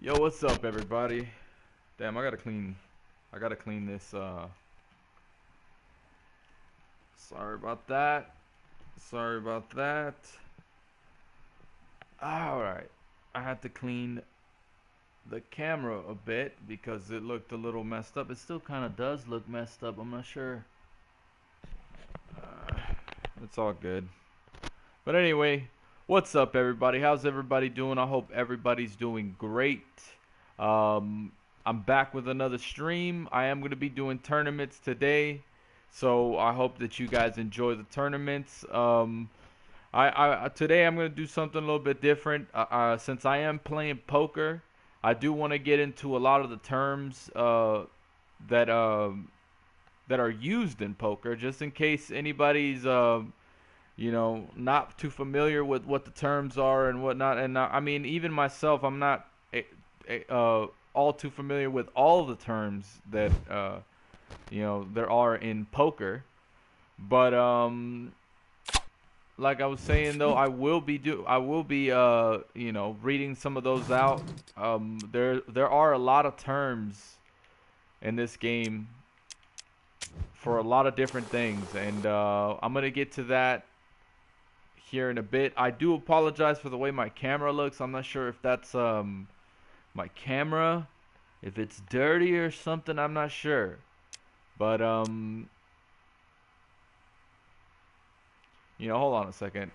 Yo, what's up, everybody? Damn, I gotta clean this. Sorry about that. Sorry about that. All right, I had to clean the camera a bit because it looked a little messed up. It still kind of does look messed up. I'm not sure. Uh, it's all good. But anyway, what's up, everybody? How's everybody doing? I hope everybody's doing great. Um, I'm back with another stream. I am going to be doing tournaments today, so I hope that you guys enjoy the tournaments. Today I'm going to do something a little bit different. Since I am playing poker, I do want to get into a lot of the terms that that are used in poker, just in case anybody's not too familiar with what the terms are and whatnot. And I mean, even myself, I'm not all too familiar with all the terms that there are in poker. But like I was saying though, I will be reading some of those out. There are a lot of terms in this game for a lot of different things, and I'm gonna get to that here in a bit. I do apologize for the way my camera looks. I'm not sure if that's my camera, if it's dirty or something. I'm not sure, but hold on a second.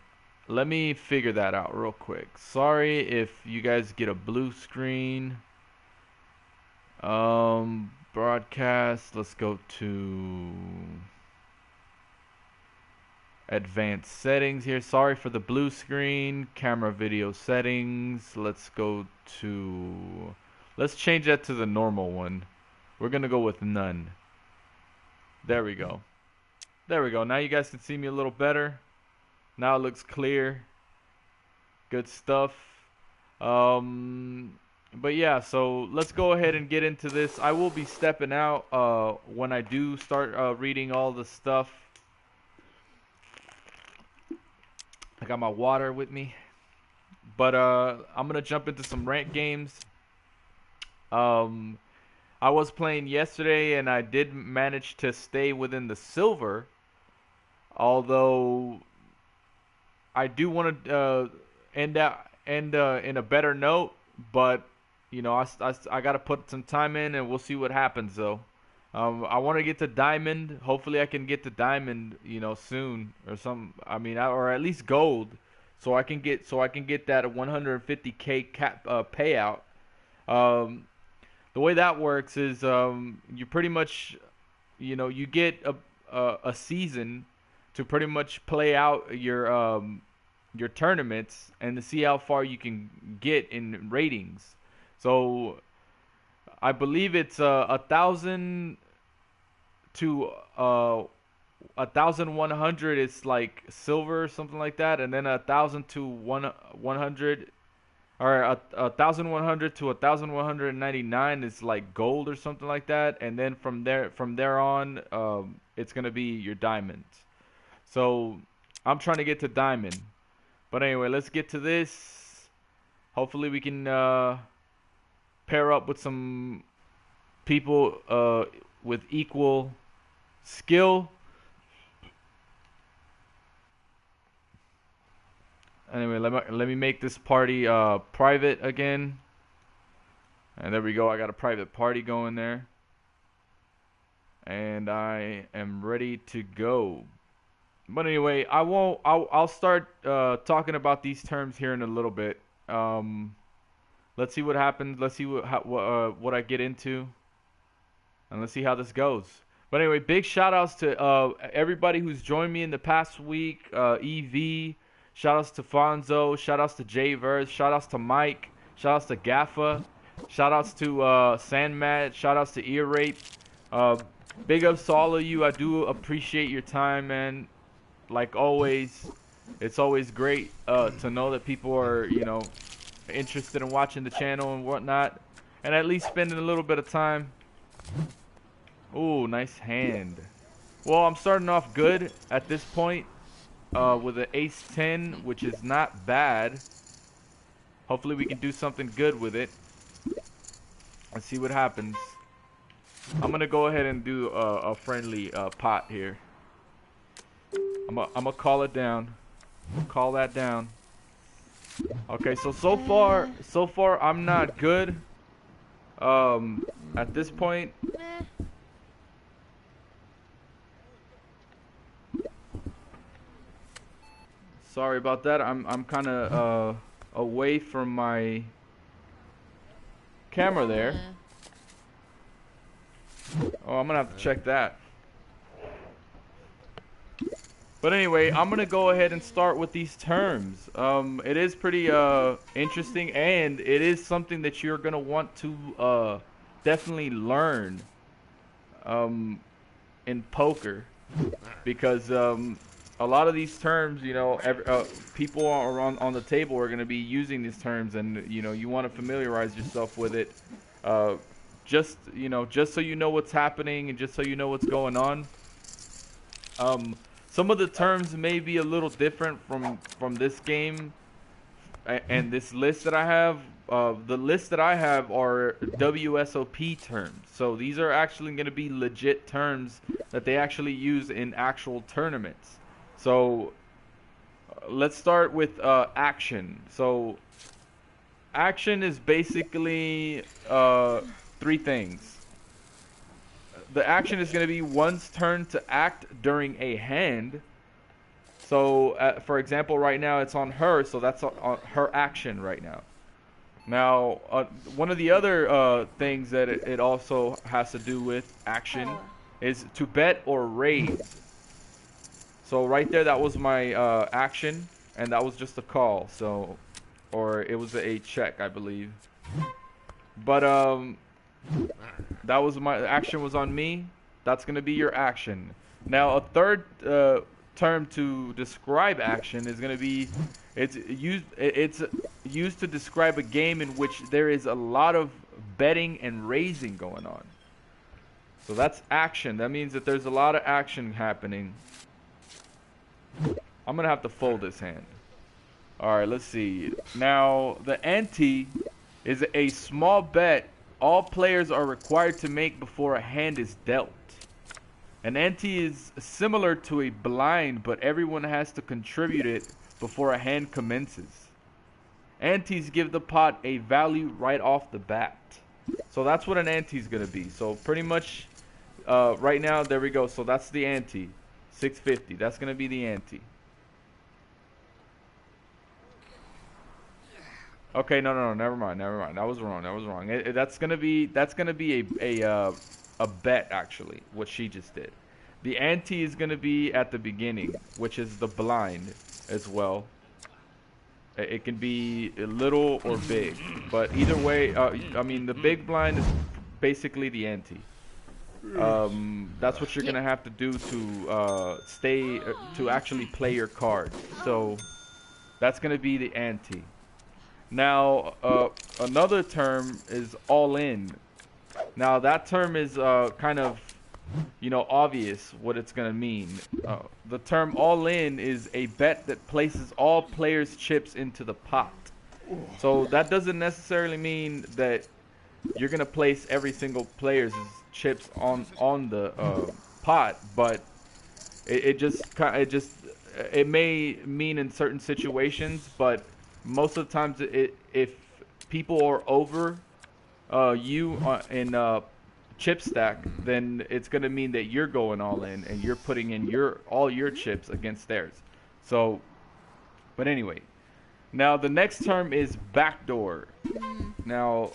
Let me figure that out real quick. Sorry if you guys get a blue screen. Broadcast. Let's go to advanced settings here. Sorry for the blue screen. Camera video settings. Let's change that to the normal one. We're gonna go with none. There we go. There we go. Now you guys can see me a little better. Now it looks clear. Good stuff. But yeah, so let's go ahead and get into this. I will be stepping out when I do start reading all the stuff. I got my water with me. But I'm gonna jump into some ranked games. I was playing yesterday and I did manage to stay within the silver. Although I do want to end in a better note, but I got to put some time in, and we'll see what happens though. I want to get to diamond. Hopefully, I can get to diamond, soon or some. I mean, or at least gold, so I can get that 150K cap payout. The way that works is you pretty much, you get a season to pretty much play out your tournaments and to see how far you can get in ratings. So I believe it's 1,000 to 1,100 is like silver or something like that, and then 1,000 to 100, or 1,100 to 1,199 is like gold or something like that, and then from there on, it's gonna be your diamonds. So I'm trying to get to diamond. But anyway, let's get to this. Hopefully we can pair up with some people with equal skill. Anyway, let me make this party private again. And there we go. I got a private party going there. And I am ready to go. But anyway, I'll start talking about these terms here in a little bit. Let's see what happens. Let's see what I get into, and let's see how this goes. But anyway, big shout outs to everybody who's joined me in the past week. EV, shout outs to Fonzo, shout outs to Jverse, shout outs to Mike, shout outs to Gaffa, shout outs to Sandmat, shout outs to Ear Rape. Big ups to all of you. I do appreciate your time, man. Like always, it's always great to know that people are, interested in watching the channel and whatnot, and at least spending a little bit of time. Ooh, nice hand. Well, I'm starting off good at this point with an ace-10, which is not bad. Hopefully we can do something good with it. Let's see what happens. I'm gonna go ahead and do a friendly pot here. I'm gonna call it down. Call that down. Okay, so far I'm not good. At this point, sorry about that. I'm kind of away from my camera there. Oh, I'm gonna have to check that. But anyway, I'm gonna go ahead and start with these terms. It is pretty interesting, and it is something that you're gonna want to definitely learn in poker, because a lot of these terms, you know, people are on the table are gonna be using these terms, and you know, you want to familiarize yourself with it. Just just so you know what's happening, and just so you know what's going on. Some of the terms may be a little different from this game and this list that I have. The list that I have are W.S.O.P terms. So these are actually going to be legit terms that they actually use in actual tournaments. So let's start with action. So action is basically three things. The action is going to be one's turn to act during a hand. So, for example, right now it's on her, so that's on her action right now. Now, one of the other things that it also has to do with action is to bet or raise. So right there, that was my action, and that was just a call. So, or it was a check, I believe. But that was my action was on me. That's gonna be your action. Now a third term to describe action is gonna be it's used to describe a game in which there is a lot of betting and raising going on. So that's action. That means that there's a lot of action happening. I'm gonna have to fold this hand. Alright, let's see. Now the ante is a small bet all players are required to make before a hand is dealt. An ante is similar to a blind, but everyone has to contribute it before a hand commences. Antes give the pot a value right off the bat. So that's what an ante is going to be. So pretty much right now, there we go. So that's the ante. 650. That's going to be the ante. Okay, no, never mind. That was wrong. That's gonna be a bet actually. What she just did. The ante is gonna be at the beginning, which is the blind as well. It can be little or big, but either way, I mean the big blind is basically the ante. That's what you're gonna have to do to to actually play your card. So that's gonna be the ante. Now, another term is all in. Now, that term is kind of, obvious what it's going to mean. The term all in is a bet that places all players' chips into the pot. So that doesn't necessarily mean that you're going to place every single player's chips on the pot, but it may mean in certain situations, but most of the times, if people are over you in chip stack, then it's gonna mean that you're going all in and you're putting in all your chips against theirs. So, but anyway, now the next term is backdoor. Now,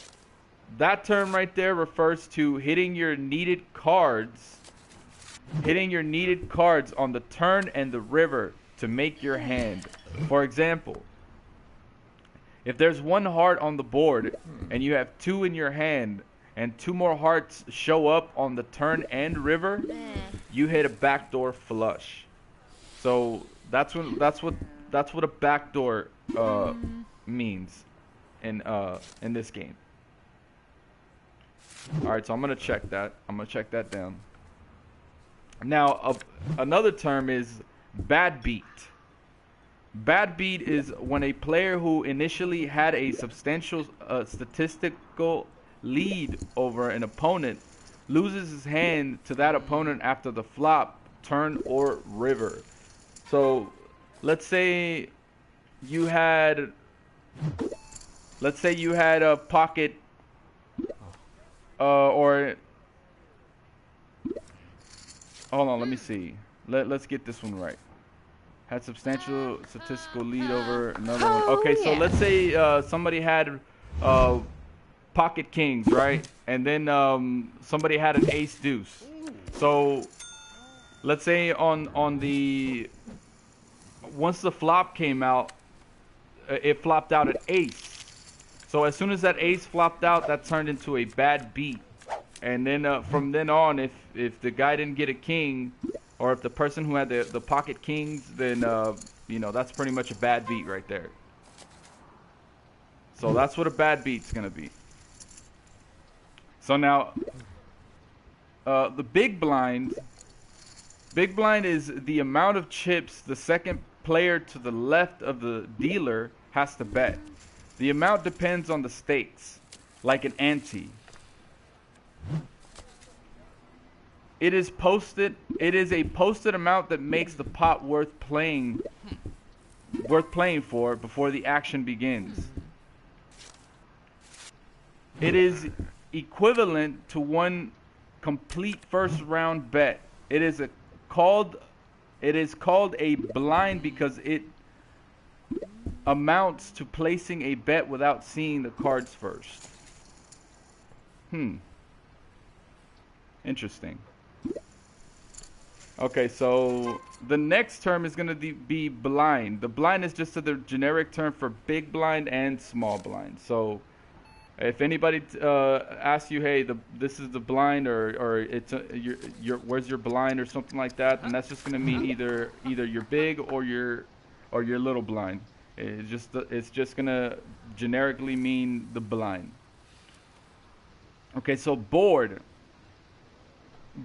that term right there refers to hitting your needed cards on the turn and the river to make your hand. For example, if there's one heart on the board and you have two in your hand and two more hearts show up on the turn and river, you hit a backdoor flush. So that's what a backdoor means in this game. All right, so I'm gonna check that. I'm gonna check that down. Now another term is bad beat. Bad beat is when a player who initially had a substantial statistical lead over an opponent loses his hand to that opponent after the flop, turn, or river. So let's say you had a pocket or hold on, let me see. Let's get this one right. Had substantial statistical lead over another one. Okay, so let's say somebody had pocket kings, right? And then somebody had an ace deuce. So let's say on the once the flop came out, it flopped out an ace. So as soon as that ace flopped out, that turned into a bad beat. And then from then on, if the guy didn't get a king, or if the person who had the pocket kings, then you know, that's pretty much a bad beat right there. So that's what a bad beat's gonna be. So now the big blind is the amount of chips the second player to the left of the dealer has to bet. The amount depends on the stakes, like an ante. It is a posted amount that makes the pot worth playing for before the action begins. It is equivalent to one complete first round bet. It is called a blind because it amounts to placing a bet without seeing the cards first. Interesting. Okay, so the next term is going to be blind. The blind is just the generic term for big blind and small blind. So if anybody asks you, hey, this is the blind, or it's where's your blind or something like that, then that's just going to mean either you're big or you're little blind. It's just going to generically mean the blind. Okay, so board.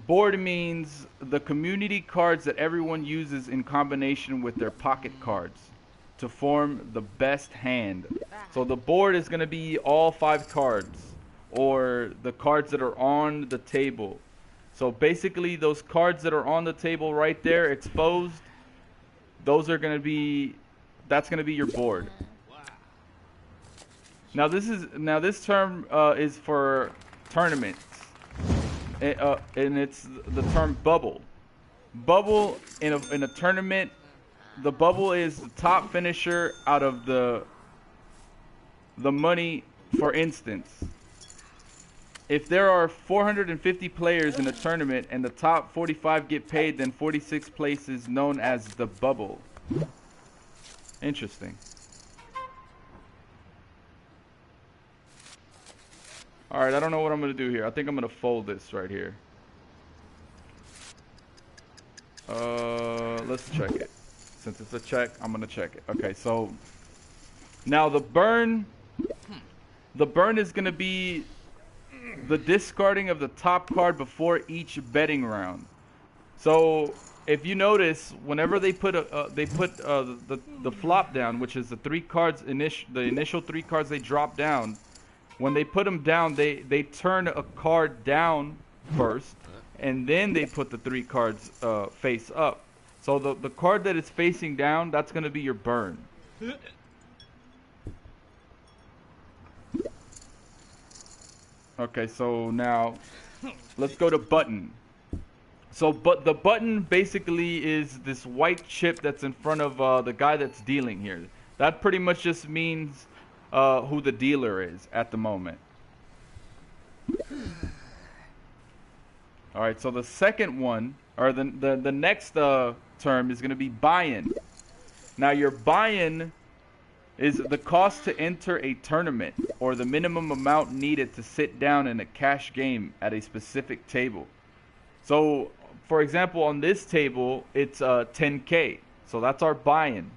Board means the community cards that everyone uses in combination with their pocket cards to form the best hand. So the board is going to be all 5 cards, or the cards that are on the table. So basically those cards that are on the table right there exposed, that's going to be your board. Now this term is for tournaments. And it's the term bubble. Bubble in a tournament, the bubble is the top finisher out of the money. For instance, if there are 450 players in a tournament and the top 45 get paid, then 46 places known as the bubble. Interesting. Alright, I don't know what I'm going to do here. I think I'm going to fold this right here. Let's check it. Since it's a check, I'm going to check it. Okay, so now the burn is going to be the discarding of the top card before each betting round. So if you notice, whenever they put the flop down, which is the 3 cards the initial 3 cards they drop down, when they put them down, they turn a card down first, and then they put the 3 cards face up. So the card that is facing down, that's going to be your burn. Okay, so now let's go to button. So the button basically is this white chip that's in front of the guy that's dealing here. That pretty much just means who the dealer is at the moment. Alright, so the second one, or the next term is going to be buy-in. Now your buy-in is the cost to enter a tournament, or the minimum amount needed to sit down in a cash game at a specific table. So, for example, on this table, it's 10K. So that's our buy-in.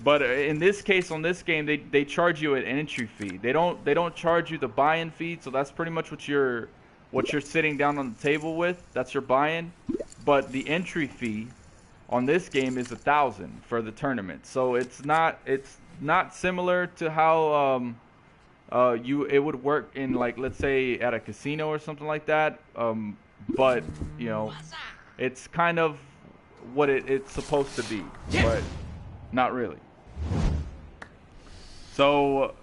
But in this case, on this game, they charge you an entry fee. They don't charge you the buy-in fee. So that's pretty much what you're sitting down on the table with. That's your buy-in. But the entry fee on this game is 1,000 for the tournament. So it's not similar to how it would work in, like, let's say at a casino or something like that. But you know, it's kind of what it's supposed to be, but not really. So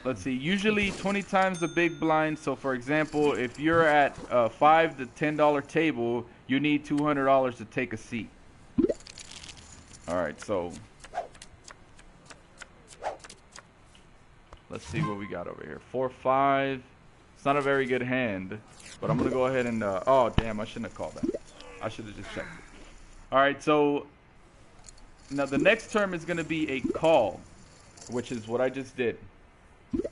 let's see. Usually 20 times the big blind. So for example, if you're at a $5 to $10 table, you need $200 to take a seat. All right, so let's see what we got over here. 4-5. It's not a very good hand, but I'm gonna go ahead and. Oh damn! I shouldn't have called that. I should have just checked it. All right, so now the next term is gonna be a call, which is what I just did.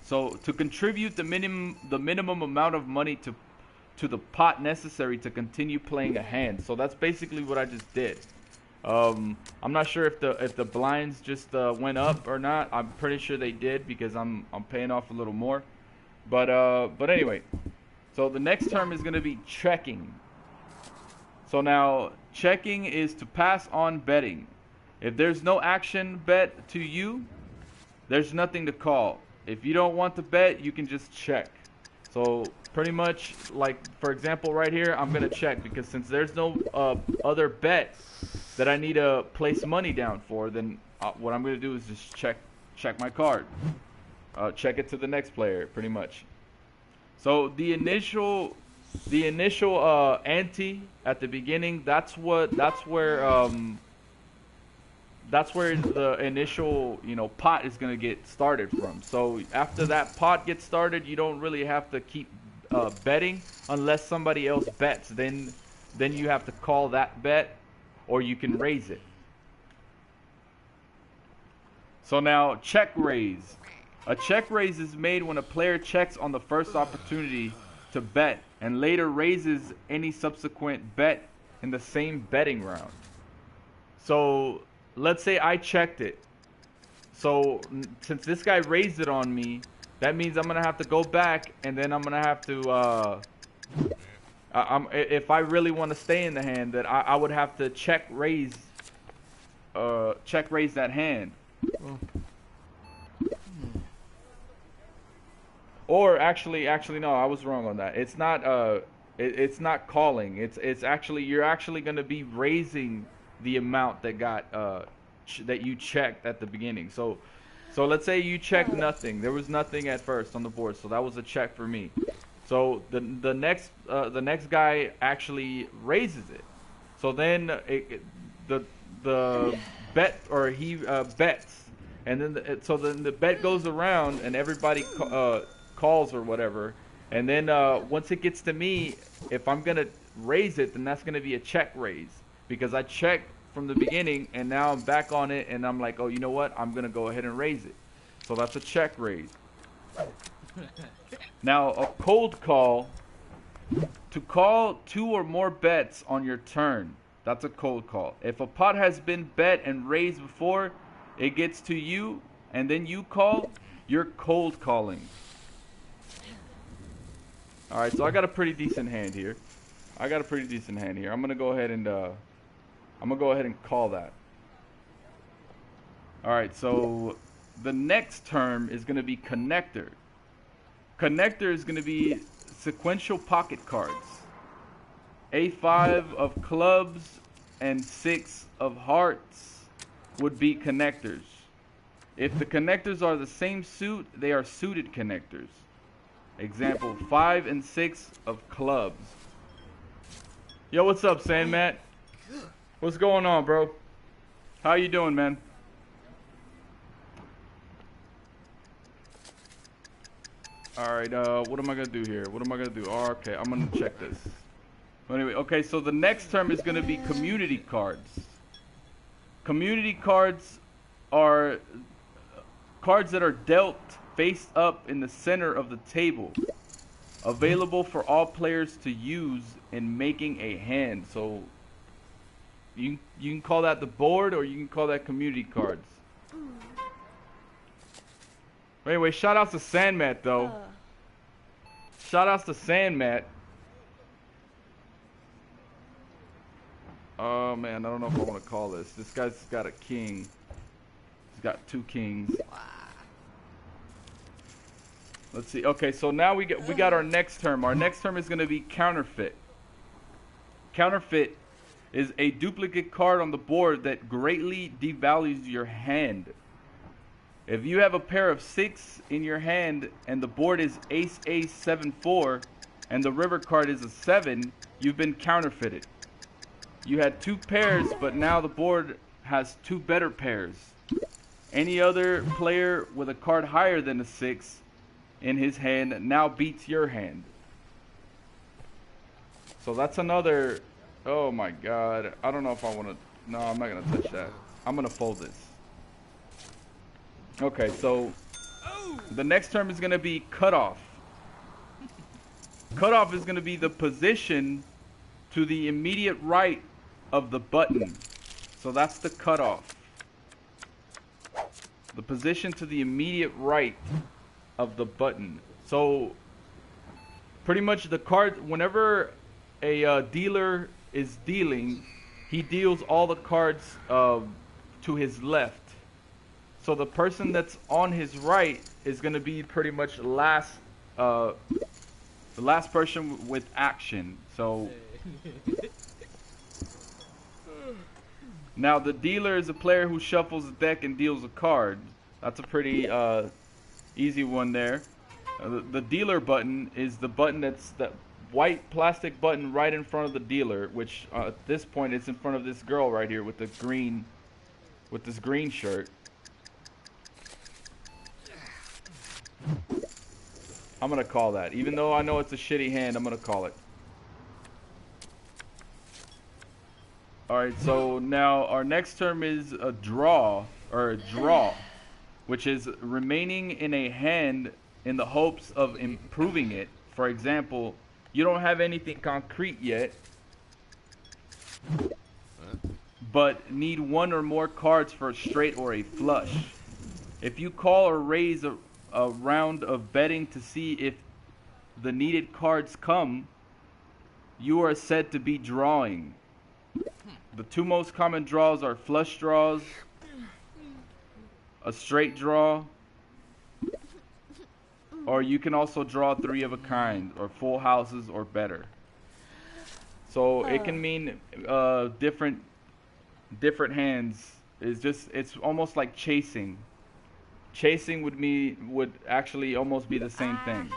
So to contribute the minimum amount of money to the pot necessary to continue playing a hand. So that's basically what I just did. I'm not sure if the blinds just went up or not. I'm pretty sure they did because I'm paying off a little more. But anyway, so the next term is going to be checking. So now checking is to pass on betting. If there's no action bet to you, there's nothing to call. If you don't want to bet, you can just check. So pretty much, like for example right here, I'm going to check because since there's no other bet that I need to place money down for, then what I'm going to do is just check my card. Check it to the next player, pretty much. So the initial ante at the beginning, that's where the initial, you know, pot is going to get started from. So after that pot gets started, you don't really have to keep betting unless somebody else bets. Then you have to call that bet, or you can raise it. So now check raise. A check raise is made when a player checks on the first opportunity to bet and later raises any subsequent bet in the same betting round. So let's say I checked it. So since this guy raised it on me, that means I'm gonna have to go back, and then I'm gonna have to if I really want to stay in the hand, that I would have to check raise that hand. Or actually no, I was wrong on that. It's not not calling. It's actually, you're actually going to be raising the amount that got that you checked at the beginning. So let's say you checked nothing. There was nothing at first on the board, so that was a check for me. So the next guy actually raises it. So then the bet, or he bets, and then so then the bet goes around and everybody calls or whatever. And then once it gets to me, if I'm gonna raise it, then that's gonna be a check raise because I checked from the beginning and now I'm back on it and I'm like, oh, you know what? I'm gonna go ahead and raise it. So that's a check raise. Now a cold call, to call 2 or more bets on your turn. That's a cold call. If a pot has been bet and raised before it gets to you and then you call, you're cold calling. Alright, so I got a pretty decent hand here. I'm gonna go ahead and call that. Alright, so the next term is gonna be connector. Connector is gonna be sequential pocket cards. A5 of clubs and 6 of hearts would be connectors. If the connectors are the same suit, they are suited connectors. Example, 5 and 6 of clubs. Yo, what's up, Sandmat? What's going on, bro? How you doing, man? Alright, what am I gonna do here? Oh, okay, I'm gonna check this. Anyway, okay, so the next term is gonna be community cards. Community cards are cards that are dealt face up in the center of the table, available for all players to use in making a hand. So you can call that the board, or you can call that community cards. Anyway, shout outs to Sandmat though. Shout outs to Sandmat. Oh man, I don't know if I want to call this. This guy's got a king. He's got 2 kings. Let's see. Okay, so now we got our next term. Our next term is going to be counterfeit. Counterfeit is a duplicate card on the board that greatly devalues your hand. If you have a pair of 6 in your hand and the board is ace ace 7 4 and the river card is a 7, you've been counterfeited. You had 2 pairs, but now the board has 2 better pairs. Any other player with a card higher than a 6 in his hand now beats your hand. So that's another. Oh my god. I don't know if I want to. No, I'm not going to touch that. I'm going to fold this. Okay, so the next term is going to be cutoff. Cutoff is going to be the position to the immediate right of the button. So that's the cutoff. The position to the immediate right of the button. So pretty much the card, whenever a dealer is dealing, he deals all the cards to his left. So the person that's on his right is going to be pretty much the last person with action. So now the dealer is a player who shuffles the deck and deals a card. That's a pretty easy one there. The dealer button is the button that's the white plastic button right in front of the dealer, which at this point it's in front of this girl right here with the green, with this green shirt. I'm gonna call that, even though I know it's a shitty hand. I'm gonna call it. Alright, so now our next term is a draw, or a draw, which is remaining in a hand in the hopes of improving it. For example, you don't have anything concrete yet, but need 1 or more cards for a straight or a flush. If you call or raise a round of betting to see if the needed cards come, you are said to be drawing. The 2 most common draws are flush draws, a straight draw, or you can also draw 3 of a kind, or full houses or better. So it can mean different hands. It's almost like chasing. Chasing would actually almost be the same thing.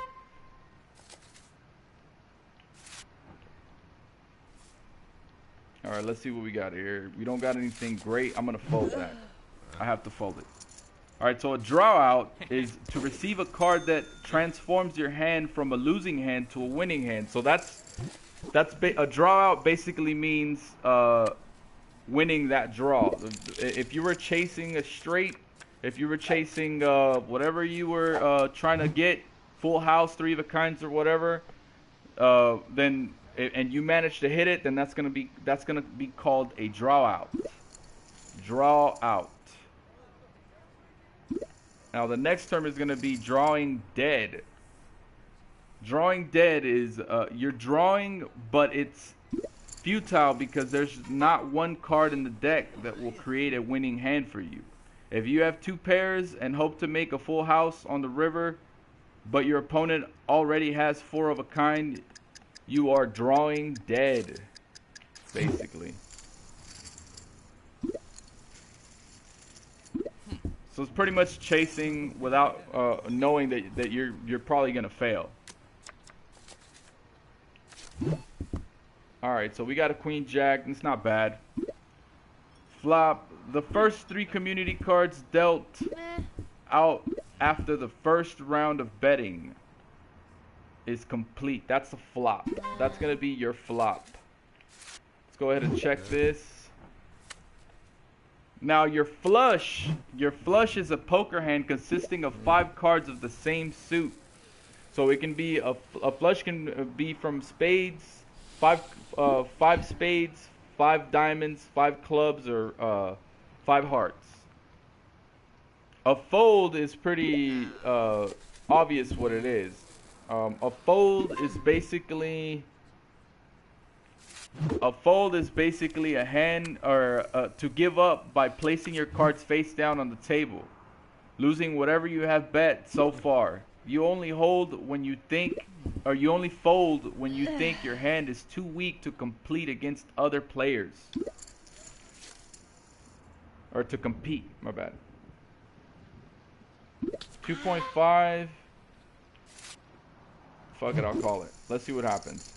Alright, let's see what we got here. We don't got anything great. I'm going to fold that. I have to fold it. Alright, so a draw out is to receive a card that transforms your hand from a losing hand to a winning hand. So a draw out basically means winning that draw. If you were chasing a straight, if you were chasing whatever you were trying to get, full house, 3 of a kinds or whatever, then and you manage to hit it, then that's gonna be called a draw out. Draw out. Now the next term is gonna be drawing dead. Drawing dead is you're drawing, but it's futile because there's not 1 card in the deck that will create a winning hand for you. If you have 2 pairs and hope to make a full house on the river, but your opponent already has 4 of a kind, you are drawing dead, basically. So it's pretty much chasing without knowing that you're probably gonna fail. All right, so we got a queen jack. It's not bad. Flop. The first 3 community cards dealt out after the first round of betting is complete. That's a flop. That's gonna be your flop. Let's go ahead and check this. Now your flush is a poker hand consisting of 5 cards of the same suit. So it can be a flush can be from spades, 5 spades, 5 diamonds, 5 clubs, or 5 hearts. A fold is pretty obvious what it is. A fold is basically a hand or to give up by placing your cards face down on the table, losing whatever you have bet so far. You only hold when you think, or you only fold when you think your hand is too weak to complete against other players. Or to compete, my bad. 2.5. Fuck it, I'll call it. Let's see what happens.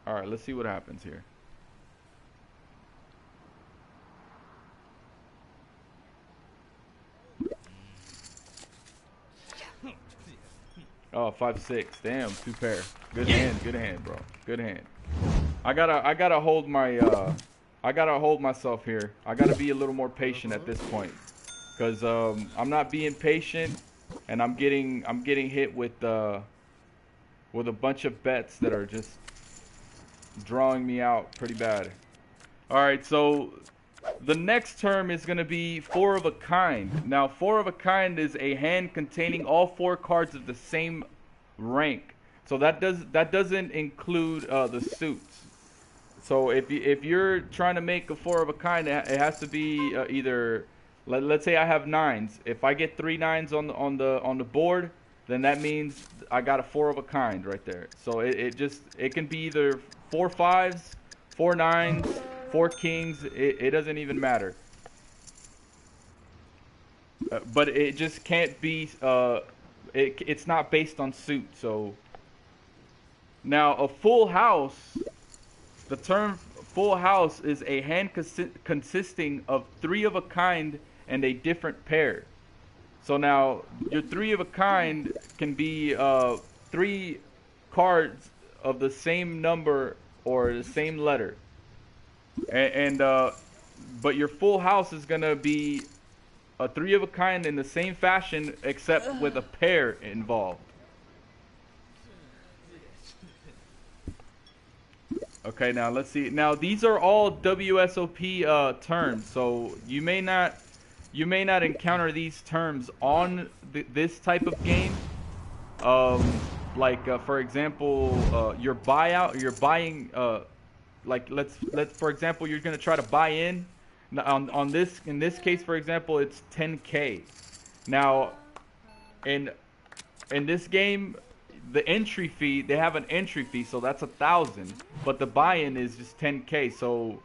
Alright, let's see what happens here. Oh, 5-6. Damn, 2 pair. Good hand, bro. Good hand. I gotta hold my I gotta hold myself here. I gotta be a little more patient at this point, cause I'm not being patient, and I'm getting hit with a bunch of bets that are just drawing me out pretty bad. All right, so the next term is gonna be 4 of a kind. Now, 4 of a kind is a hand containing all 4 cards of the same rank. So that doesn't include the suits. So if you're trying to make a 4 of a kind, it has to be either, let's say I have 9s. If I get 3 9s on the board, then that means I got a 4 of a kind right there. So it can be either 4 5s, 4 9s, 4 kings. It doesn't even matter. But it just can't be. It's not based on suit. So now a full house. The term full house is a hand consisting of 3 of a kind and a different pair. So now your 3 of a kind can be 3 cards of the same number or the same letter, but your full house is gonna be a 3 of a kind in the same fashion except with a pair involved. Okay, now let's see. Now these are all W.S.O.P. Terms, so you may not encounter these terms on this type of game. For example, your buyout, you're buying. Let's for example, you're gonna try to buy in. On this, in this case, for example, it's 10K. Now, in this game, the entry fee, they have an entry fee, so that's 1,000, but the buy-in is just 10K. So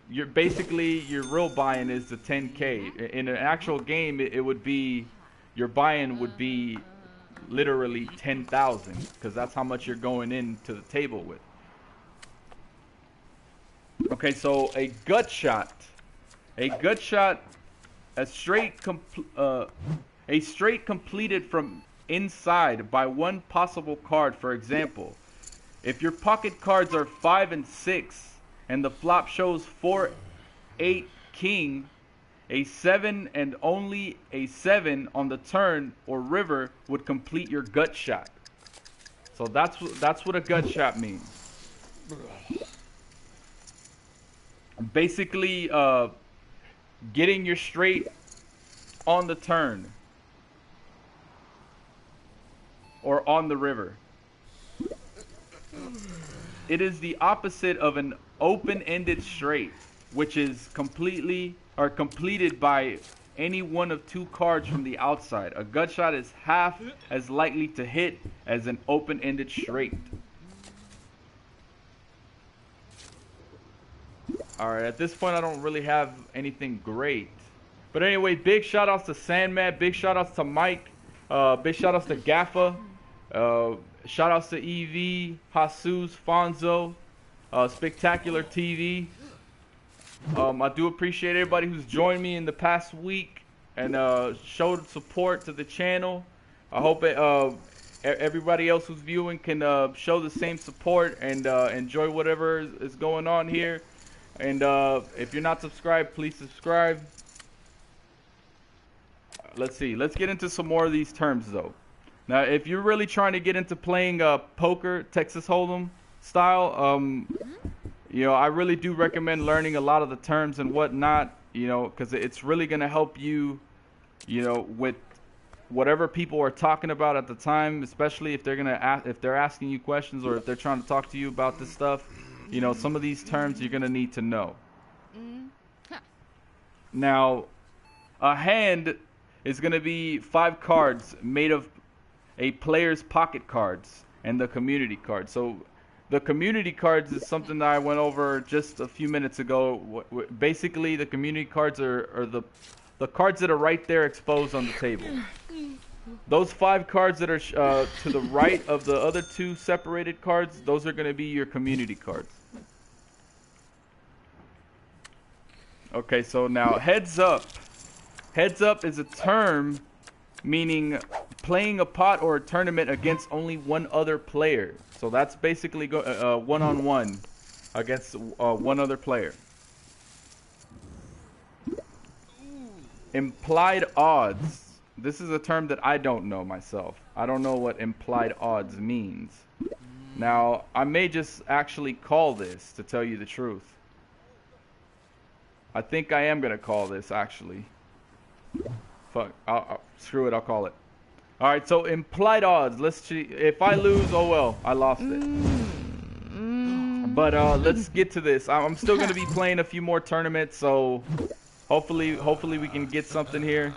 you're basically, your real buy-in is the 10K. In an actual game, it would be, your buy-in would be literally 10,000, because that's how much you're going into the table with. Okay, so a gut shot, a straight completed from inside by one possible card. For example, if your pocket cards are 5 and 6 and the flop shows 4 8 king, a 7 and only a 7 on the turn or river would complete your gut shot. So that's what a gut shot means. Basically getting your straight on the turn or on the river. It is the opposite of an open-ended straight, which is completely or completed by any one of 2 cards from the outside. A gut shot is half as likely to hit as an open-ended straight. Alright, at this point I don't really have anything great. But anyway, big shout outs to Sandman, big shout outs to Mike, big shout outs to Gaffa, shout outs to EV, Jesus, Fonzo, Spectacular TV. I do appreciate everybody who's joined me in the past week and showed support to the channel. I hope everybody else who's viewing can show the same support and enjoy whatever is going on here. And if you're not subscribed, please subscribe. Let's see. Let's get into some more of these terms, though. Now, if you're really trying to get into playing poker, Texas Hold'em style, you know, I really do recommend learning a lot of the terms and whatnot, you know, because it's really going to help you, you know, with whatever people are talking about at the time, especially if they're asking you questions or if they're trying to talk to you about this stuff. You know, some of these terms you're going to need to know. Now, A hand is going to be 5 cards made of a player's pocket cards and the community cards. So the community cards is something that I went over just a few minutes ago. Basically, the community cards are the cards that are right there exposed on the table. Those 5 cards that are to the right of the other 2 separated cards, those are going to be your community cards. Okay, so now heads up. Heads up is a term meaning playing a pot or a tournament against only one other player. So that's basically one-on-one against one other player. Implied odds. This is a term that I don't know myself. I don't know what implied odds means. Now, I may just actually call this, to tell you the truth. I think I am going to call this, actually. Fuck. Screw it, I'll call it. Alright, so implied odds. Let's see. If I lose, oh well, I lost it. But let's get to this. I'm still going to be playing a few more tournaments, so hopefully we can get something here.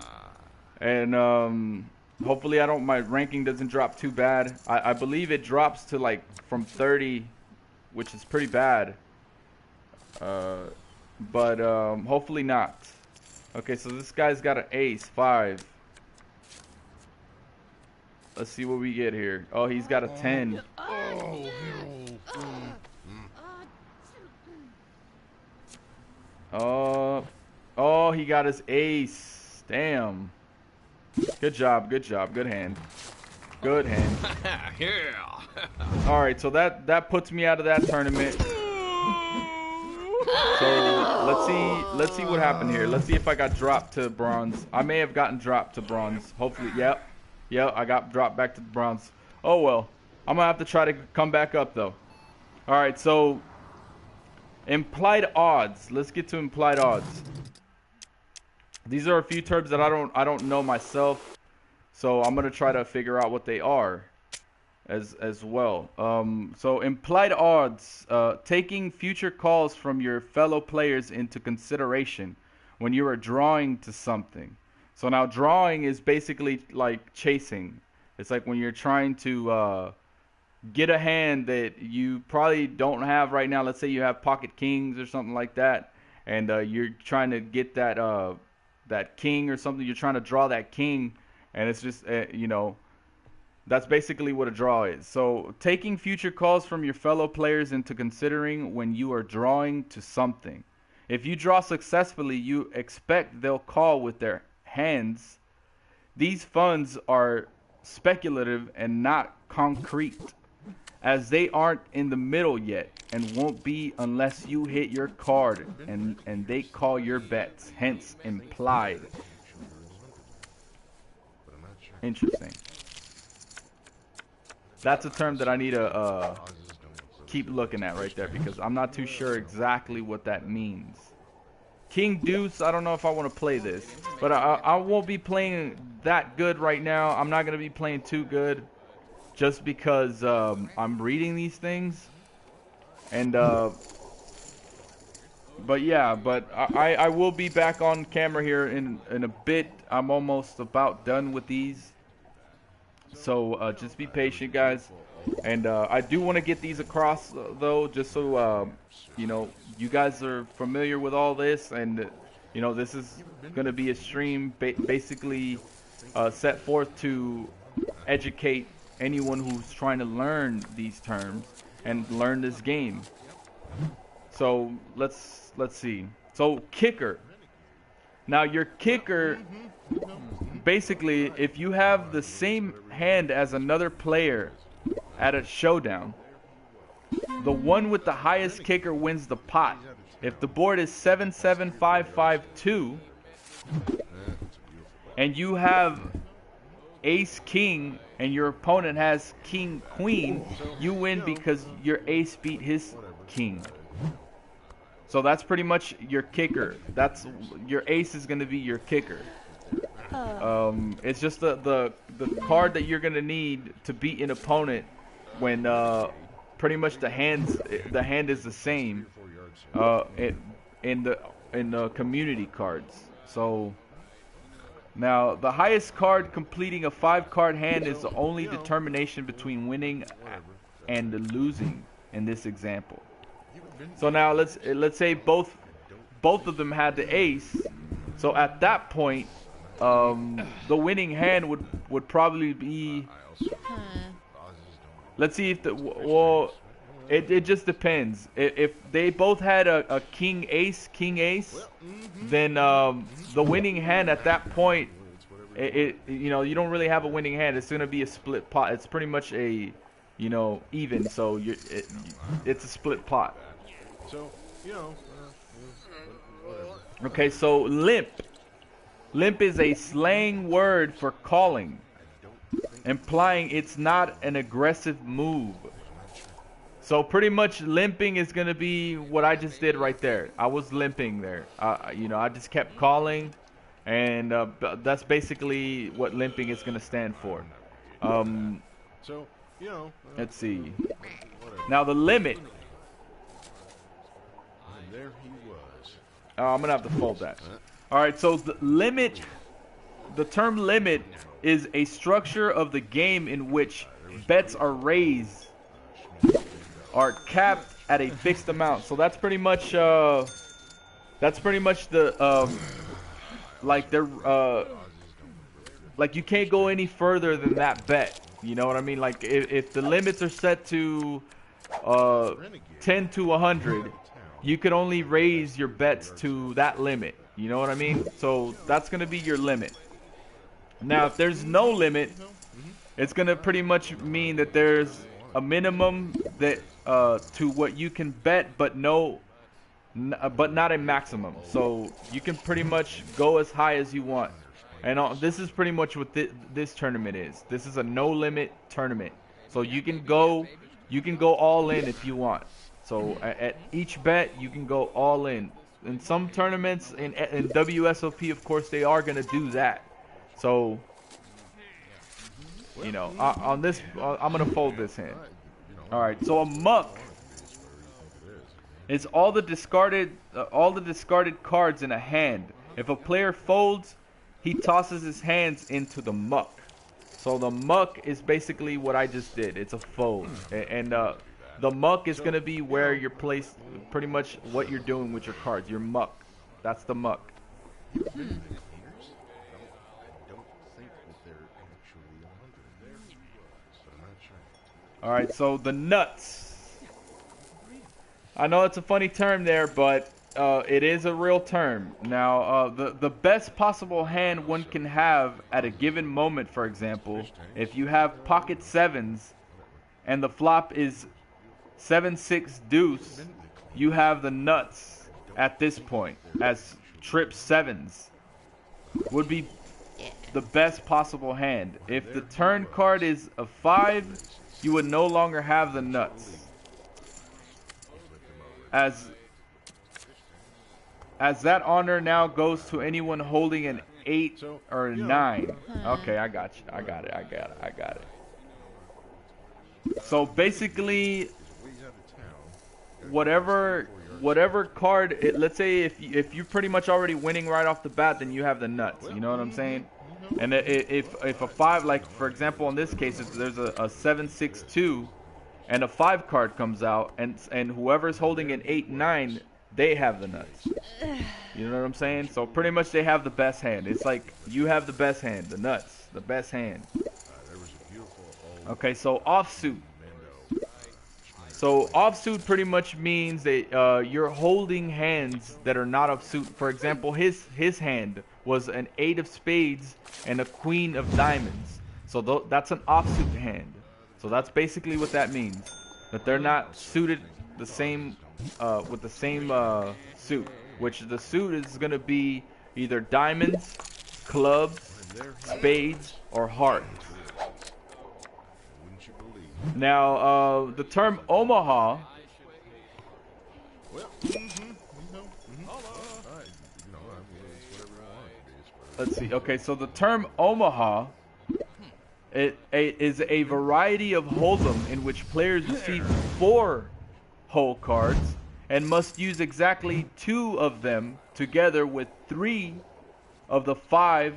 And hopefully my ranking doesn't drop too bad. I believe it drops to like from 30, which is pretty bad. But hopefully not. Okay, so this guy's got an ace, 5. Let's see what we get here. Oh, he's got a 10. Oh, he got his ace. Damn. Good job, good job. Good hand. Good hand. Alright, so that puts me out of that tournament. So let's see what happened here. Let's see if I got dropped to bronze. I may have gotten dropped to bronze. Hopefully, yep, I got dropped back to bronze. Oh well, I'm gonna have to try to come back up though. All right, so implied odds. Let's get to implied odds. These are a few terms that I don't know myself, so I'm gonna try to figure out what they are as well. So implied odds, taking future calls from your fellow players into consideration when you are drawing to something. So now drawing is basically like chasing. It's like when you're trying to get a hand that you probably don't have right now. Let's say you have pocket kings or something like that, and you're trying to get that that king or something. You're trying to draw that king, and it's just you know, that's basically what a draw is. So taking future calls from your fellow players into considering when you are drawing to something. If you draw successfully, you expect they'll call with their hands. These funds are speculative and not concrete, as they aren't in the middle yet and won't be unless you hit your card and they call your bets, hence implied. Interesting. That's a term that I need to keep looking at right there, because I'm not too sure exactly what that means. King Deuce, I don't know if I want to play this, but I won't be playing that good right now. I'm not going to be playing too good just because I'm reading these things. And but yeah, but I will be back on camera here in a bit. I'm almost about done with these. So just be patient, guys. And I do want to get these across, though, just so you know, you guys are familiar with all this, and you know, this is going to be a stream basically set forth to educate anyone who's trying to learn these terms and learn this game. So let's see. So kicker. Now your kicker, basically, if you have the same hand as another player at a showdown, the one with the highest kicker wins the pot. If the board is 7-7-5-5-2 and you have ace king and your opponent has king queen, you win because your ace beat his king. So that's pretty much your kicker. That's your ace is going to be your kicker. It's just the card that you're going to need to beat an opponent when pretty much the hand is the same in the community cards. So Now, the highest card completing a 5-card hand is the only determination between winning and losing in this example. So now let's say both of them had the ace. So at that point, the winning hand would probably be. Let's see if well, it just depends. If they both had a king ace, then the winning hand at that point, you know, you don't really have a winning hand. It's gonna be a split pot. It's pretty much a, you know, even. So it's a split pot. So, you know, okay, so limp. Limp is a slang word for calling, implying it's not an aggressive move. So pretty much limping is going to be what I just did right there. I was limping there. You know, I just kept calling, and that's basically what limping is going to stand for. so, you know, Let's see. Now the limit. And there he was. I'm going to have to fold that. All right, so the limit, the term limit is a structure of the game in which bets are raised, are capped at a fixed amount. So that's pretty much the like they're like you can't go any further than that bet. You know what I mean? Like if the limits are set to 10 to 100, you could only raise your bets to that limit. You know what I mean? So that's going to be your limit. Now, if there's no limit, it's going to pretty much mean that there's a minimum that to what you can bet, but not a maximum. So you can pretty much go as high as you want. And this is pretty much what this tournament is. This is a no limit tournament. So you can go all in if you want. So at each bet, you can go all in. In some tournaments, in W.S.O.P, of course, they are going to do that. So, you know, on this, I'm going to fold this hand. All right, so a muck is all the discarded cards in a hand. If a player folds, he tosses his hands into the muck. So the muck is basically what I just did. It's a fold. And the muck is going to be where you're placed, pretty much what you're doing with your cards. Your muck. That's the muck. Alright, so the nuts. I know it's a funny term there, but it is a real term. Now, the best possible hand one can have at a given moment, for example, if you have pocket sevens and the flop is 7-6 deuce, you have the nuts at this point as trip sevens would be the best possible hand. If the turn card is a 5, you would no longer have the nuts as that honor now goes to anyone holding an 8 or a 9. Okay, I got you. I got it. So basically, whatever card, let's say if you're pretty much already winning right off the bat, then you have the nuts. You know what I'm saying? And if a 5, like for example in this case, if there's a 7-6-2 and a 5 card comes out, and whoever's holding an 8-9, they have the nuts. You know what I'm saying? So pretty much they have the best hand. It's like you have the best hand, the nuts, the best hand. Okay, so offsuit. So offsuit pretty much means that you're holding hands that are not offsuit. For example, his hand was an 8 of spades and a queen of diamonds. So that's an offsuit hand. So that's basically what that means. That they're not suited the same with the same suit. Which the suit is going to be either diamonds, clubs, spades, or hearts. Now, the term Omaha. Let's see. Okay, so the term Omaha is a variety of hold'em in which players receive 4 hole cards and must use exactly 2 of them together with 3 of the 5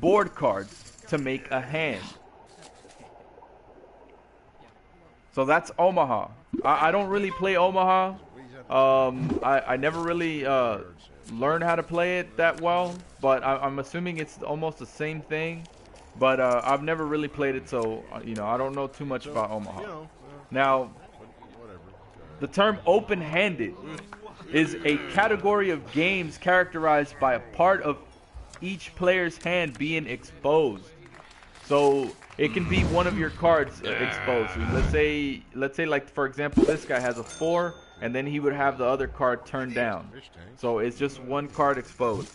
board cards to make a hand. So that's Omaha. I don't really play Omaha. I never really learned how to play it that well, but I'm assuming it's almost the same thing. But I've never really played it, so I don't know too much about Omaha. Now, the term open-handed is a category of games characterized by a part of each player's hand being exposed. So it can be one of your cards exposed. So let's say like for example, this guy has a 4, and then he would have the other card turned down. So it's just one card exposed.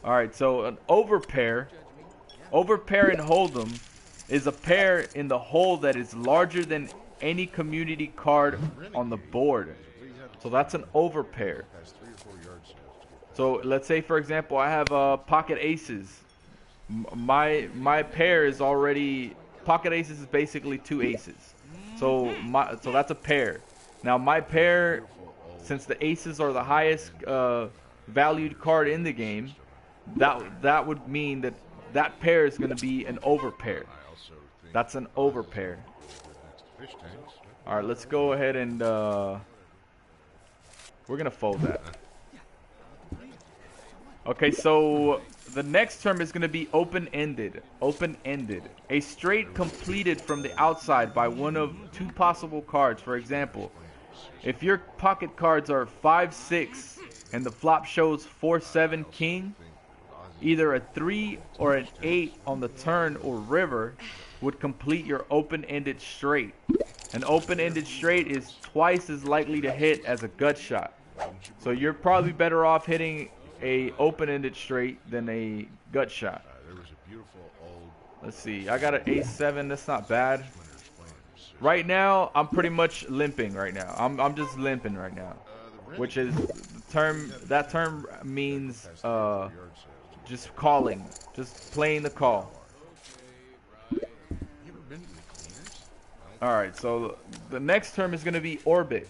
All right. So an overpair in Hold'em is a pair in the hole that is larger than any community card on the board. So that's an overpair. So let's say for example, I have pocket aces. My pair is already pocket aces is basically 2 aces, so that's a pair. Now my pair, since the aces are the highest valued card in the game, that would mean that pair is going to be an overpair. That's an overpair. All right, let's go ahead and we're gonna fold that. Okay, so the next term is going to be open-ended. Open-ended. A straight completed from the outside by one of 2 possible cards. For example, if your pocket cards are 5-6 and the flop shows 4-7 king, either a 3 or an 8 on the turn or river would complete your open-ended straight. An open-ended straight is twice as likely to hit as a gut shot. So you're probably better off hitting a open-ended straight than a gut shot. Let's see. I got an ace-7. That's not bad. Right now, I'm pretty much limping right now. I'm just limping right now, which is the term. That term means just calling, just playing the call. All right. So the next term is going to be orbit.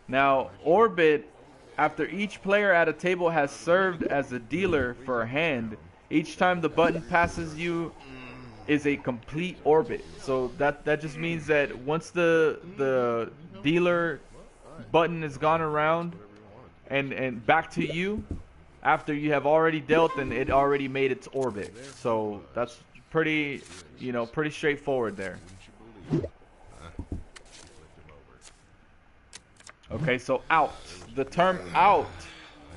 Now, orbit. After each player at a table has served as a dealer for a hand, each time the button passes you is a complete orbit. So that just means that once the dealer button is gone around and back to you, after you have already dealt, then it already made its orbit. So that's pretty straightforward there. Okay, so out. The term out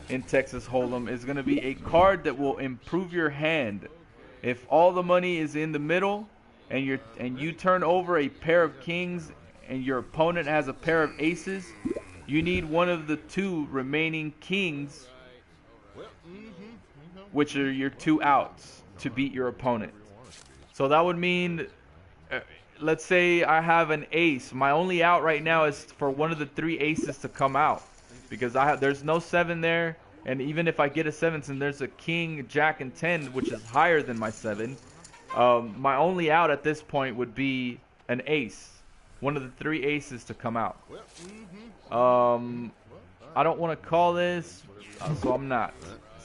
in Texas Hold'em is going to be a card that will improve your hand. If all the money is in the middle and you turn over a pair of kings and your opponent has a pair of aces, you need one of the 2 remaining kings, which are your 2 outs, to beat your opponent. So that would mean let's say I have an ace. My only out right now is for one of the 3 aces to come out, because there's no 7 there, and even if I get a 7, since there's a king, jack, and 10, which is higher than my 7, my only out at this point would be an ace, one of the 3 aces to come out. I don't want to call this, so I'm not.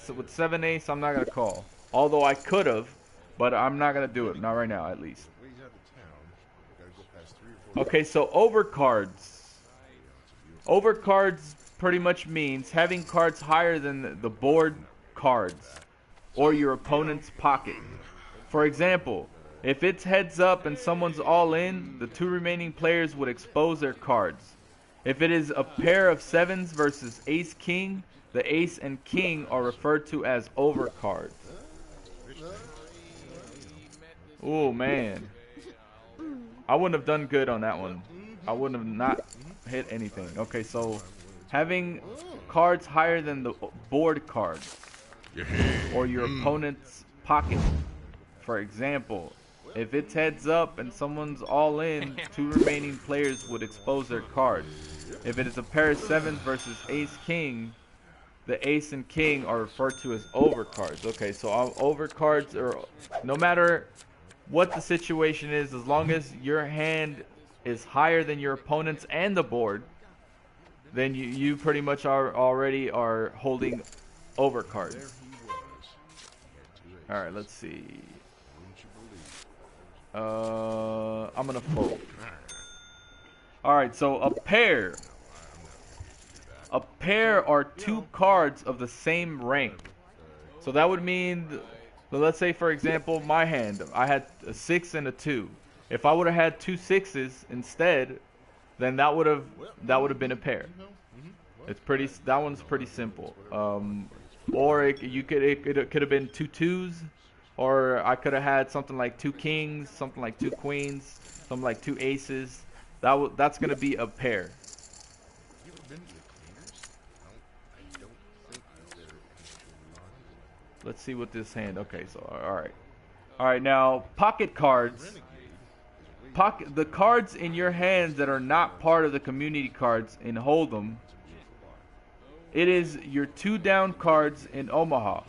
So with 7 ace, I'm not gonna call. Although I could have, but I'm not gonna do it. Not right now, at least. Okay, so overcards. Overcards pretty much means having cards higher than the board cards or your opponent's pocket. For example, if it's heads up and someone's all in, the 2 remaining players would expose their cards. If it is a pair of 7s versus ace-king, the ace and king are referred to as overcards. Oh man. I wouldn't have done good on that one. I wouldn't have not hit anything. Okay, so having cards higher than the board cards or your opponent's pocket. For example, if it's heads up and someone's all in, 2 remaining players would expose their cards. If it is a pair of 7s versus ace-king, the ace and king are referred to as overcards. Okay, so overcards are, no matter what the situation is, as long as your hand is higher than your opponent's and the board, then you pretty much already are holding overcards. All right, let's see. Wouldn't you believe? I'm gonna fold. All right, so a pair. A pair are two cards of the same rank. So that would mean, well, let's say for example, my hand, I had a 6 and a 2. If I would have had two sixes instead, then that would have been a pair. It's pretty. That one's pretty simple. Or it could have been two twos, or I could have had something like two kings, something like two queens, something like two aces. That's gonna be a pair. You ever been to the cleaners? I don't think that they're actually on. Let's see what this hand. Okay, so all right. Now pocket cards. Renegade is way The cards in your hands that are not part of the community cards in Hold'em. It is your 2 down cards in Omaha.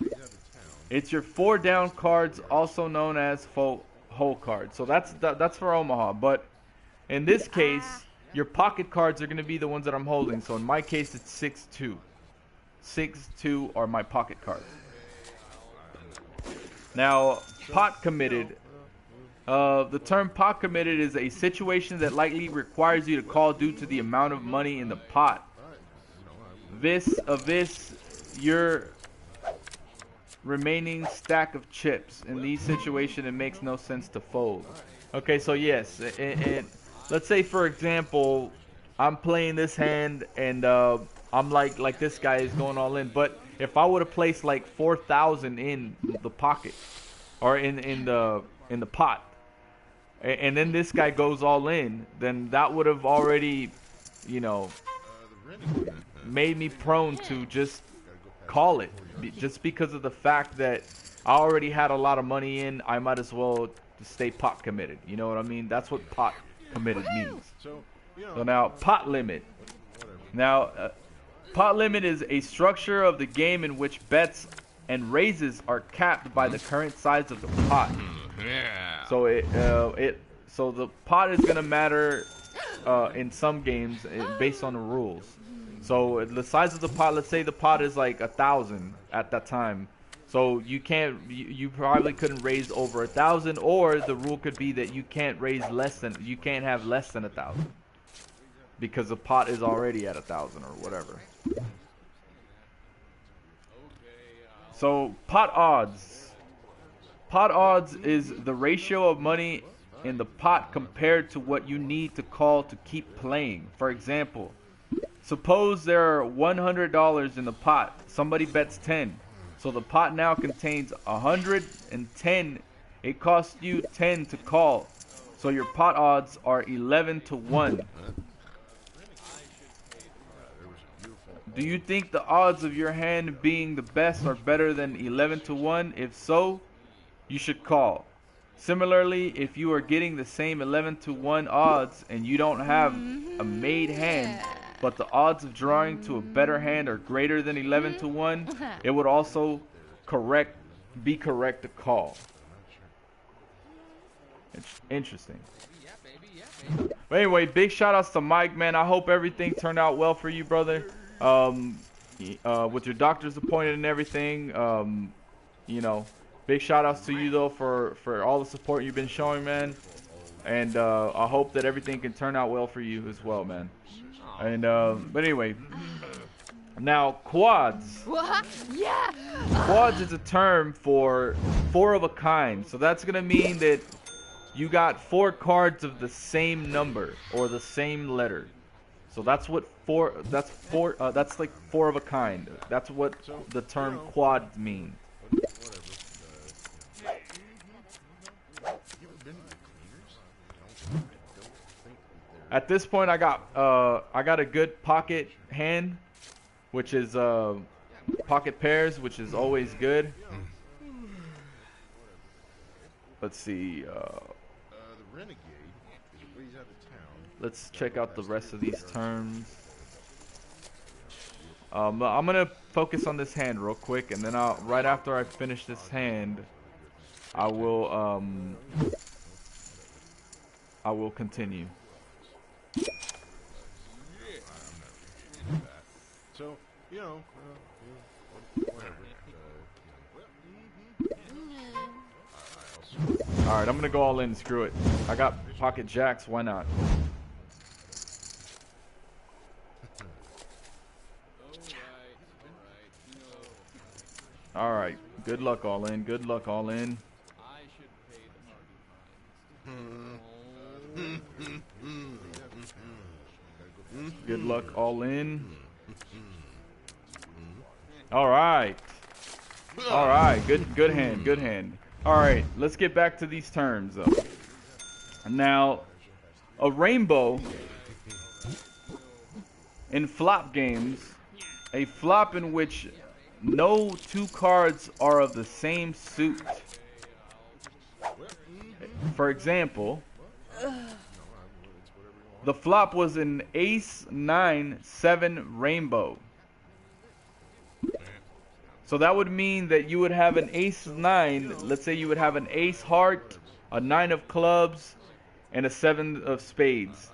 It's your 4 down cards, also known as hole cards. So that's for Omaha. But in this case, your pocket cards are going to be the ones that I'm holding. So in my case, it's 6-2. 6-2 are my pocket cards. Now, pot committed. The term pot committed is a situation that likely requires you to call due to the amount of money in the pot. Vis your remaining stack of chips. In these situations, it makes no sense to fold. Okay, so yes, and let's say for example, I'm playing this hand and I'm like this guy is going all in. But if I would have placed like 4,000 in the pocket or in the pot, and then this guy goes all in, then that would have already, you know, made me prone to just call it, just because of the fact that I already had a lot of money in. I might as well stay pot committed. You know what I mean? That's what pot committed means. So now pot limit. Now pot limit is a structure of the game in which bets and raises are capped by the current size of the pot. So so the pot is gonna matter in some games based on the rules. So the size of the pot, let's say the pot is like 1,000 at that time. So you probably couldn't raise over 1,000, or the rule could be that you can't have less than 1,000 because the pot is already at 1,000 or whatever. So pot odds. Pot odds is the ratio of money in the pot compared to what you need to call to keep playing. For example, suppose there are $100 in the pot. Somebody bets 10. So the pot now contains 110. It costs you 10 to call. So your pot odds are 11-1. Do you think the odds of your hand being the best are better than 11-1? If so, you should call. Similarly, if you are getting the same 11-1 odds and you don't have a made hand, but the odds of drawing to a better hand are greater than 11-1, it would also be correct to call. It's interesting. But anyway, big shout outs to Mike, man. I hope everything turned out well for you, brother. With your doctor's appointment and everything. You know, big shout outs to you though for all the support you've been showing, man. And I hope that everything can turn out well for you as well, man. And but anyway, now quads. What? Yeah. Quads is a term for 4 of a kind. So that's gonna mean that you got 4 cards of the same number or the same letter. So that's what that's like 4 of a kind. That's what the term quad means. At this point, I got a good pocket hand, which is pocket pairs, which is always good. Let's see. Let's check out the rest of these terms. I'm gonna focus on this hand real quick, and then right after I finish this hand, I will continue. So, you know, whatever. Alright, I'm gonna go all in. Screw it. I got pocket jacks. Why not? Alright. Good luck all in. Good luck all in. Good luck all in. Alright. Alright. Good hand. Good hand. Alright. Let's get back to these terms though. Now, a rainbow in flop games, a flop in which no two cards are of the same suit. For example, the flop was an ace 9-7 rainbow. So that would mean that you would have an ace 9, let's say you would have an ace heart, a 9 of clubs, and a 7 of spades.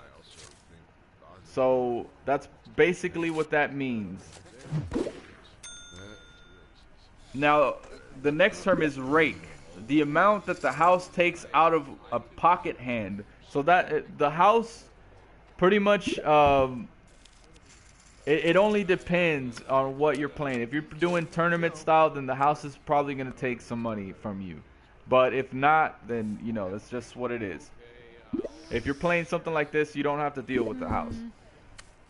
So that's basically what that means. Now, the next term is rake. The amount that the house takes out of a pocket hand. So that the house pretty much, it only depends on what you're playing. If you're doing tournament style, then the house is probably going to take some money from you. But if not, then, you know, that's just what it is. If you're playing something like this, you don't have to deal with the house.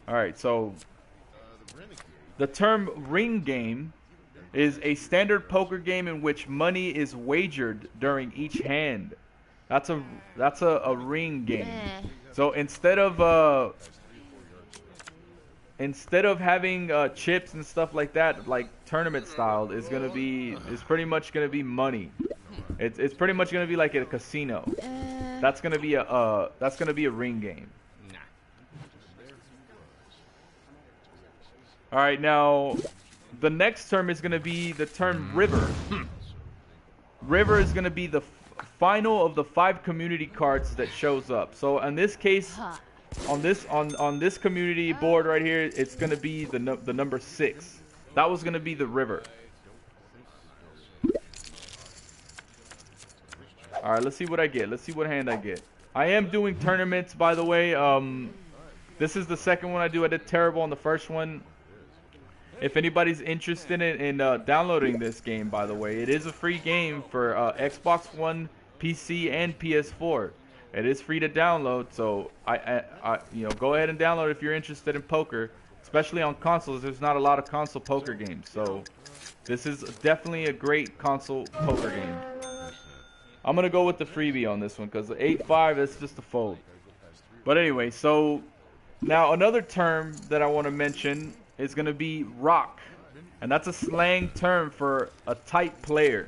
Alright, so the term ring game is a standard poker game in which money is wagered during each hand. That's a ring game. So instead of having chips and stuff like that, like tournament style, is pretty much gonna be money. It's pretty much gonna be like at a casino. That's gonna be a ring game. All right, now the next term is gonna be the term river. River is gonna be the final of the 5 community cards that shows up. So in this case, on this community board right here, it's gonna be the number 6. That was gonna be the river. All right, let's see what I get. Let's see what hand I get. I am doing tournaments, by the way. This is the second one I do. I did terrible on the first one. If anybody's interested in downloading this game, by the way, it is a free game for Xbox One, PC, and PS4. It is free to download, so I go ahead and download if you're interested in poker, especially on consoles. There's not a lot of console poker games, so this is definitely a great console poker game. I'm gonna go with the freebie on this one because the 8-5 is just a fold. But anyway, so now another term that I want to mention is gonna be rock, and that's a slang term for a tight player.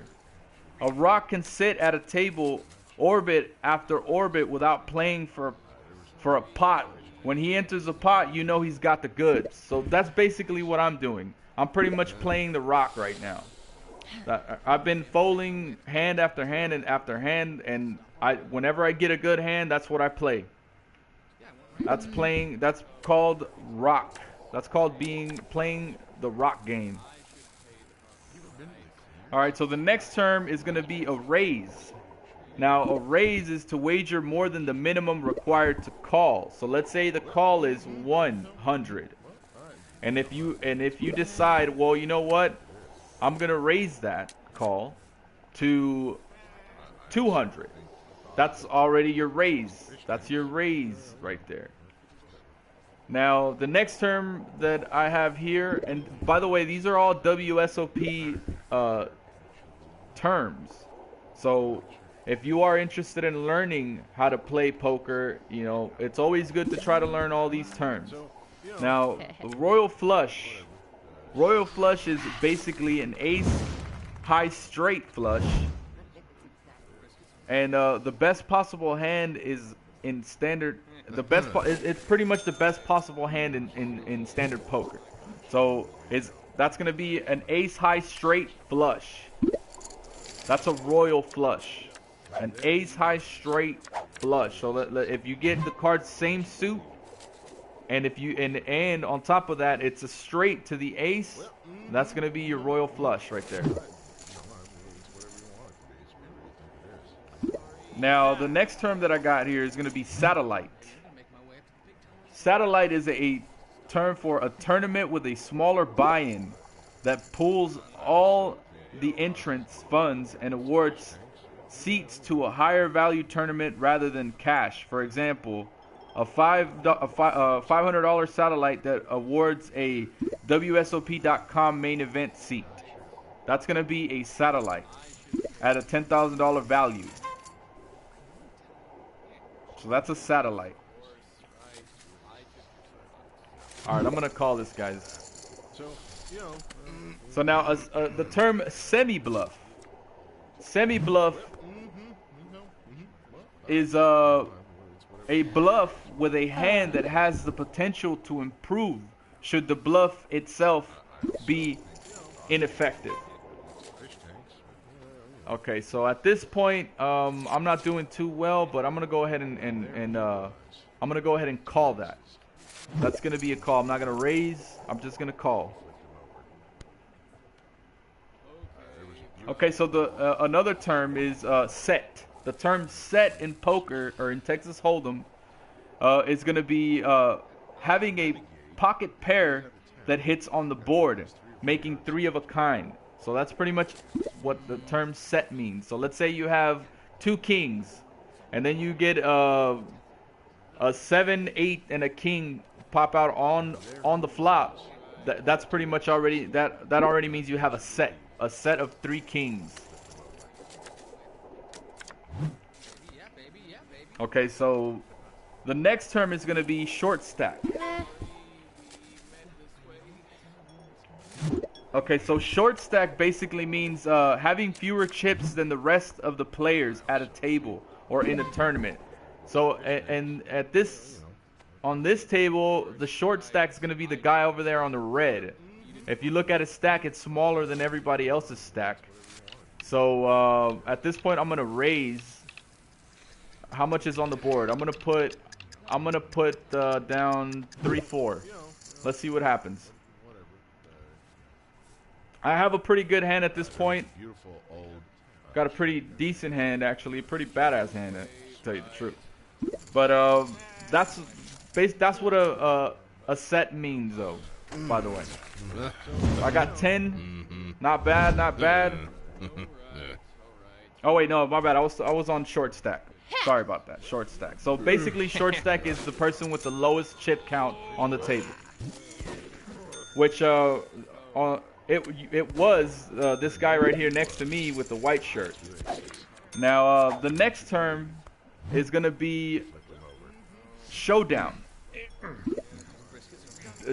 A rock can sit at a table orbit after orbit without playing for a pot. When he enters a pot, you know he's got the goods. So that's basically what I'm doing. I'm pretty much playing the rock right now. I've been folding hand after hand and after hand, and whenever I get a good hand, that's what I play. That's called rock. That's called playing the rock game. Alright, so the next term is going to be a raise. Now, a raise is to wager more than the minimum required to call. So let's say the call is 100. And if you decide, well, you know what? I'm going to raise that call to 200. That's already your raise. That's your raise right there. Now, the next term that I have here, and by the way, these are all W.S.O.P. terms. So if you are interested in learning how to play poker, you know, it's always good to try to learn all these terms. Now, Royal Flush. Royal Flush is basically an ace high straight flush. And the best possible hand is in standard. It's pretty much the best possible hand in standard poker. So that's gonna be an ace high straight flush. That's a royal flush. An ace high straight flush. So if you get the card's same suit, and and on top of that, it's a straight to the ace, that's gonna be your royal flush right there. Now, the next term that I got here is going to be satellite. Satellite is a term for a tournament with a smaller buy-in that pools all the entrance funds and awards seats to a higher value tournament rather than cash. For example, a $500 satellite that awards a W.S.O.P.com main event seat. That's going to be a satellite at a $10,000 value. So that's a satellite. Alright, I'm going to call this, guys. So now, the term semi-bluff. Semi-bluff is a bluff with a hand that has the potential to improve should the bluff itself be ineffective. Okay, so at this point, I'm not doing too well, but I'm gonna go ahead and I'm gonna go ahead and call that. That's gonna be a call. I'm not gonna raise. I'm just gonna call. Okay, so the another term is set. The term set in poker or in Texas Hold'em is gonna be having a pocket pair that hits on the board, making three of a kind. So that's pretty much what the term set means. So let's say you have two kings, and then you get a 7, 8, and a king pop out on the flop. That's pretty much already that already means you have a set of 3 kings. Okay, so the next term is going to be short stack. Okay, so short stack basically means having fewer chips than the rest of the players at a table or in a tournament. So, and at this, on this table, the short stack is going to be the guy over there on the red. If you look at his stack, it's smaller than everybody else's stack. So, at this point, I'm going to raise. How much is on the board? I'm going to put down 3-4. Let's see what happens. I have a pretty good hand at this point. Got a pretty decent hand, actually, a pretty badass hand, to tell you the truth. But that's what a set means, though. By the way, I got 10. Not bad, not bad. Oh wait, no, my bad. I was on short stack. Sorry about that, short stack. So basically, short stack is the person with the lowest chip count on the table, which it was this guy right here next to me with the white shirt. Now, the next term is going to be showdown.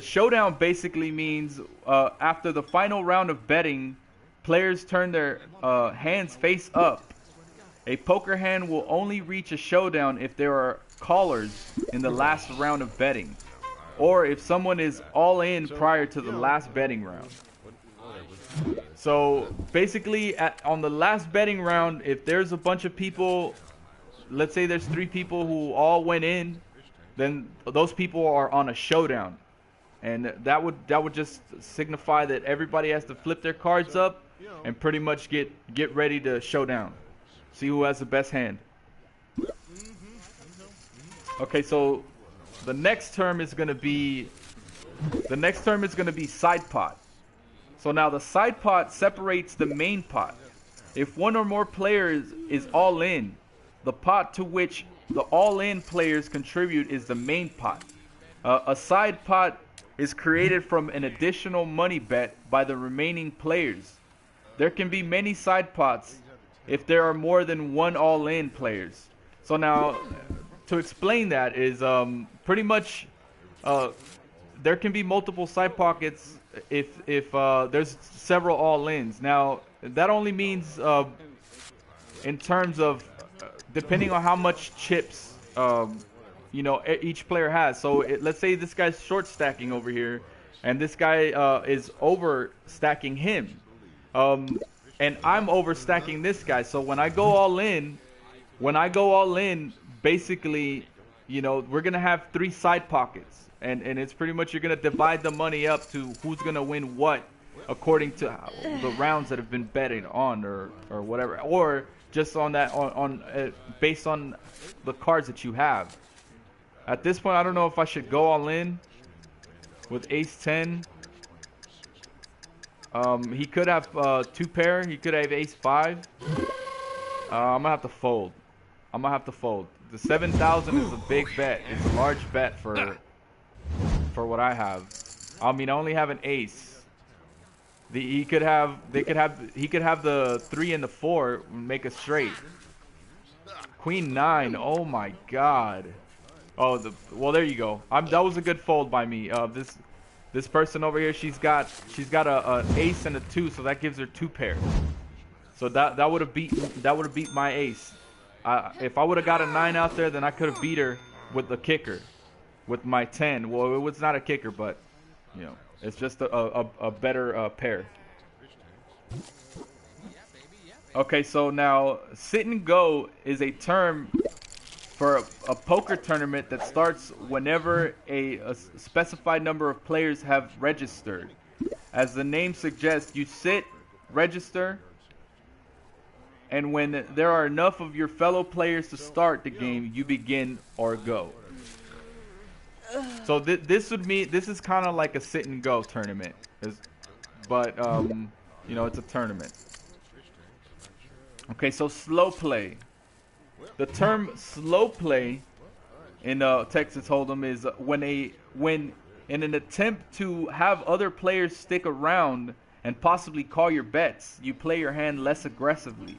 Showdown basically means after the final round of betting, players turn their hands face up. A poker hand will only reach a showdown if there are callers in the last round of betting, or if someone is all in prior to the last betting round. So basically, on the last betting round, if there's a bunch of people, let's say there's 3 people who all went in, then those people are on a showdown, and that would just signify that everybody has to flip their cards up and pretty much get ready to show down, see who has the best hand. Okay, so the next term is going to be side pot. So now the side pot separates the main pot. If one or more players is all in, the pot to which the all-in players contribute is the main pot. A side pot is created from an additional money bet by the remaining players. There can be many side pots if there are more than one all-in players. So now, to explain that is pretty much there can be multiple side pockets if there's several all-ins. Now, that only means in terms of depending on how much chips each player has. So let's say this guy's short stacking over here, and this guy is over stacking him, and I'm over stacking this guy. So when I go all in, basically, we're gonna have 3 side pockets, and it's pretty much you're gonna divide the money up to who's gonna win what. according to the rounds that have been betted on, or whatever, or just on that on based on the cards that you have. At this point, I don't know if I should go all in with Ace 10. He could have two pair. He could have Ace 5. I'm gonna have to fold. I'm gonna have to fold. The 7,000 is a big bet. It's a large bet for what I have. I mean, I only have an ace. He could have the 3 and the 4 and make a straight. Queen 9. Oh my God. Oh, well, there you go. That was a good fold by me. This person over here, she's got a ace and a 2, so that gives her 2 pairs. So that would have beat my ace. If I would have got a 9 out there, then I could have beat her with the kicker, with my 10. Well, it was not a kicker, but you know, it's just a better pair. Okay, so now sit and go is a term for a poker tournament that starts whenever a specified number of players have registered. As the name suggests, you sit, register, and when there are enough of your fellow players to start the game, you begin or go. So this is kind of like a sit and go tournament, but you know, it's a tournament. Okay, so slow play. The term slow play in Texas Hold'em is when in an attempt to have other players stick around and possibly call your bets, you play your hand less aggressively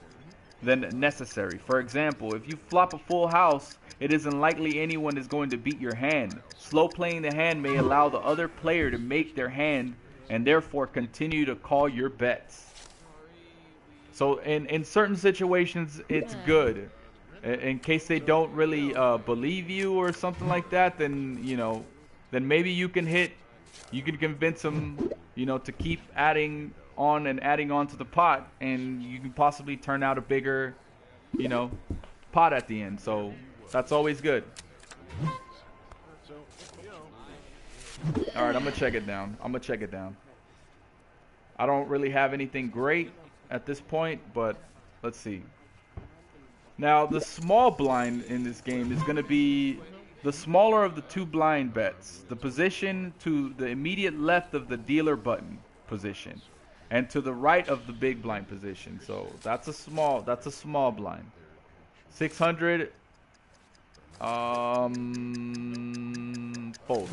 than necessary. For example, if you flop a full house, it isn't likely anyone is going to beat your hand. Slow playing the hand may allow the other player to make their hand and therefore continue to call your bets. So in certain situations, it's good. In case they don't really believe you or something like that, then you know, then maybe you can convince them, you know, to keep adding on to the pot, and you can possibly turn out a bigger, you know, pot at the end. So that's always good. All right, I'm gonna check it down. I don't really have anything great at this point, but let's see. Now, the small blind in this game is going to be the smaller of the 2 blind bets, the position to the immediate left of the dealer button position, and to the right of the big blind position. So that's a small blind. 600. Fold.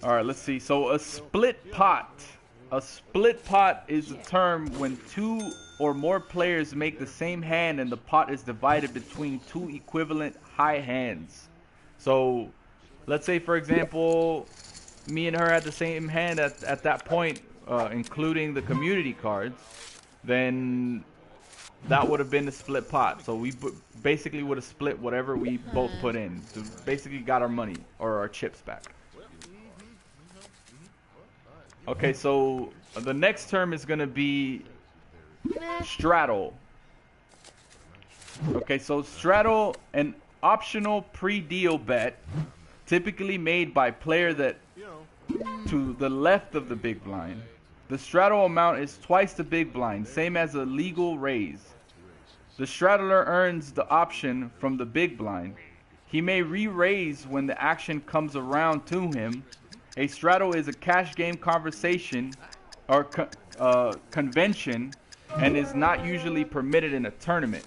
All right, let's see. So a split pot. A split pot is a term when 2 or more players make the same hand and the pot is divided between 2 equivalent high hands. So let's say, for example, me and her had the same hand at that point, including the community cards, then that would have been the split pot. So we basically would have split whatever we both put in. So basically got our money or our chips back. Okay, so the next term is going to be straddle. Okay, so straddle, an optional pre-deal bet, typically made by player that to the left of the big blind. The straddle amount is twice the big blind, same as a legal raise. The straddler earns the option from the big blind. He may re-raise when the action comes around to him. A straddle is a cash game conversation or convention and is not usually permitted in a tournament.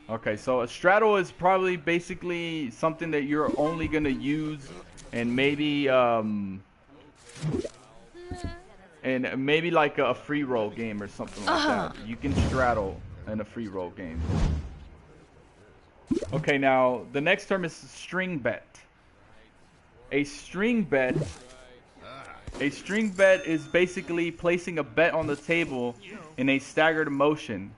Okay, so a straddle is probably basically something that you're only going to use and maybe like a free roll game or something like that. You can straddle in a free roll game. Okay, now the next term is string bet. A string bet is basically placing a bet on the table in a staggered motion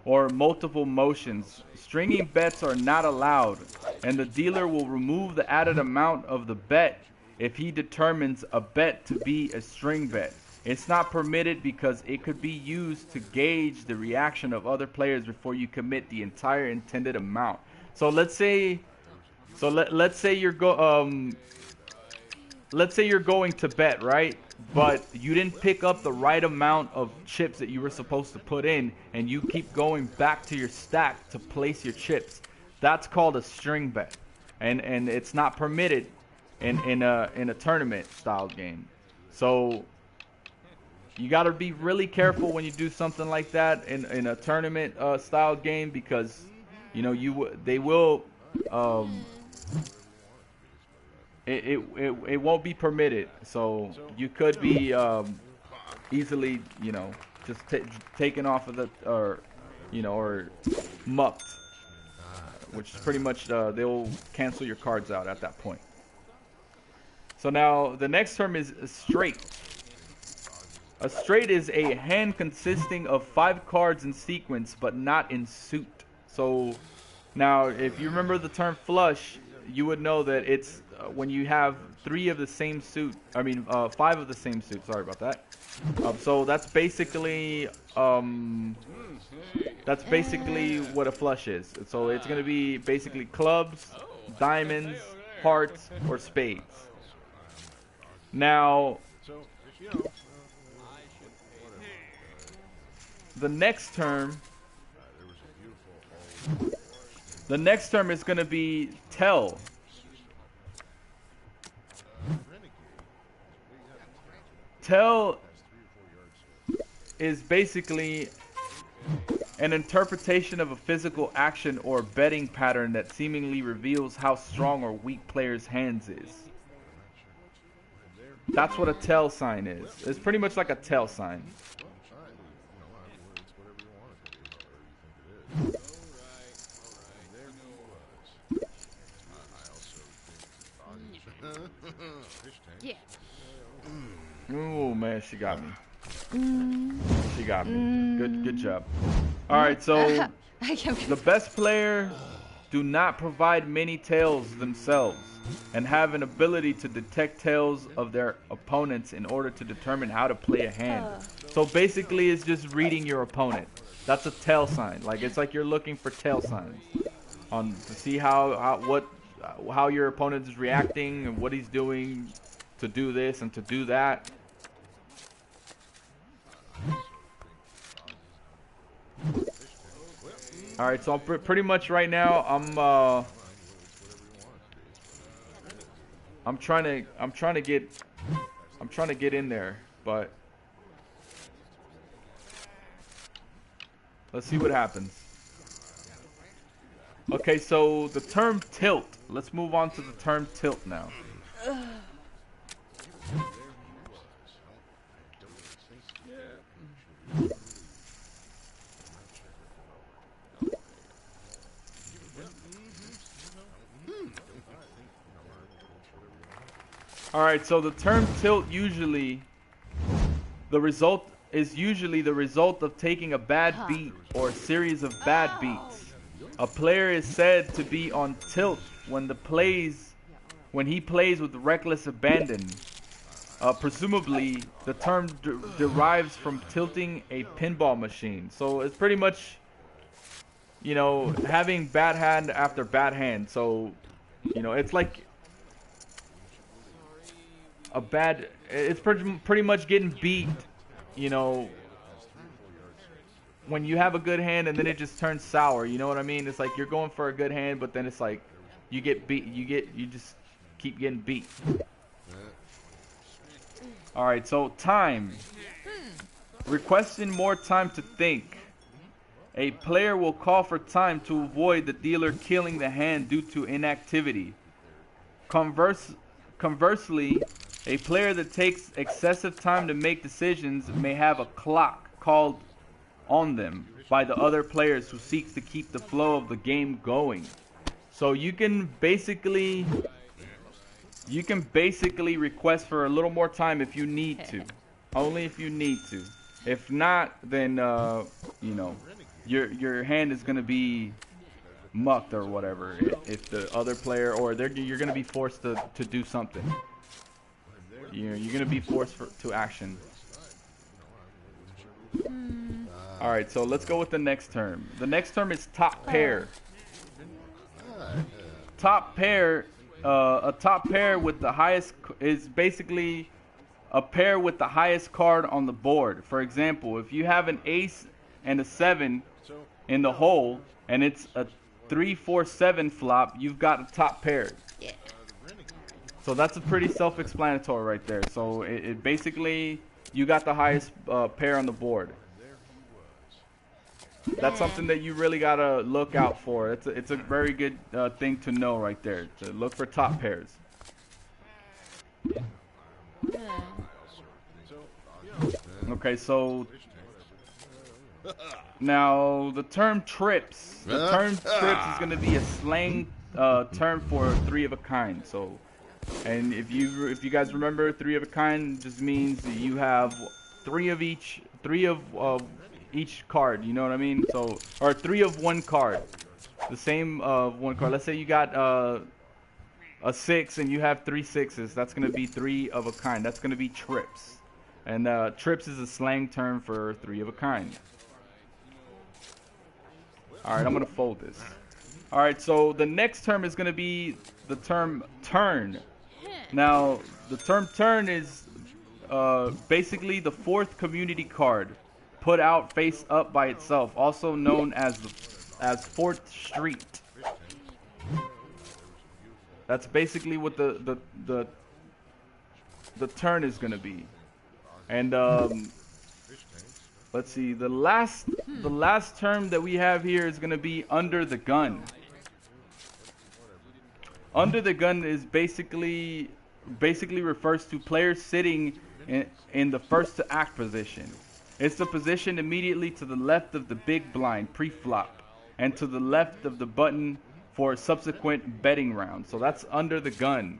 or multiple motions. Stringing bets are not allowed, and the dealer will remove the added amount of the bet if he determines a bet to be a string bet. It's not permitted because it could be used to gauge the reaction of other players before you commit the entire intended amount. So let's say you're let's say you're going to bet, right? But you didn't pick up the right amount of chips that you were supposed to put in, and you keep going back to your stack to place your chips. That's called a string bet, and it's not permitted in a tournament style game. So you got to be really careful when you do something like that in a tournament style game, because you know they will um, it won't be permitted. So you could be easily, just taken off of the, or or mucked, which is pretty much they'll cancel your cards out at that point. So now the next term is a straight. A straight is a hand consisting of 5 cards in sequence but not in suit. So now if you remember the term flush, you would know that it's when you have 3 of the same suit, 5 of the same suit, sorry about that. So that's basically what a flush is. So it's going to be basically clubs, diamonds, hearts, or spades. Now, the next term is going to be tell. Tell is basically an interpretation of a physical action or betting pattern that seemingly reveals how strong or weak player's hands is. That's what a tell sign is. It's pretty much like a tell sign. Yeah. Oh man, she got me. She got me. Good job. All right, so the best players do not provide many tells themselves and have an ability to detect tells of their opponents in order to determine how to play a hand. So basically, it's just reading your opponent. That's a tell sign. Like it's like you're looking for tell signs to see how your opponent is reacting and what he's doing to do this and to do that. All right, so pretty much right now I'm trying to get in there, but let's see what happens. Okay, so the term tilt. Let's move on to the term tilt now. All right, so the term tilt the result of taking a bad beat or a series of bad beats. A player is said to be on tilt when he plays with reckless abandon. Presumably, the term derives from tilting a pinball machine. So it's pretty much, having bad hand after bad hand. So, it's like it's pretty much getting beat, when you have a good hand and then it just turns sour. You know what I mean? It's like you're going for a good hand, but then it's like you get beat. You just keep getting beat. All right, so time. Requesting more time to think. A player will call for time to avoid the dealer killing the hand due to inactivity. Conversely, a player that takes excessive time to make decisions may have a clock called on them by the other players who seeks to keep the flow of the game going. So you can basically request for a little more time if you need to. Only if you need to. If not, then your hand is gonna be mucked or whatever. If the other player you're gonna be forced to do something. You're gonna be forced to action. All right, so let's go with the next term. The next term is top pair. Top pair a top pair with the highest is basically a pair with the highest card on the board. For example, if you have an ace and a 7 in the hole, and it's a 3-4-7 flop, you've got a top pair. Yeah. So that's a pretty self-explanatory right there. So it basically, you got the highest pair on the board. That's something that you really gotta look out for. It's a very good thing to know right there. To look for top pairs. Okay, so now the term trips. The term trips is gonna be a slang term for three of a kind. So, and if you guys remember, three of a kind just means that you have three of each card. You know what I mean? So, or three of one card. The same one card. Let's say you got a 6 and you have 3 6s. That's gonna be three of a kind. That's gonna be trips. And trips is a slang term for three of a kind. Alright, I'm going to fold this. Alright, so the next term is going to be the term turn. Now, the term turn is basically the fourth community card put out face up by itself, also known as 4th Street. That's basically what the turn is going to be. And let's see, the last term that we have here is going to be under the gun. Under the gun is basically refers to players sitting in the first to act position. It's the position immediately to the left of the big blind pre-flop and to the left of the button for a subsequent betting round. So that's under the gun.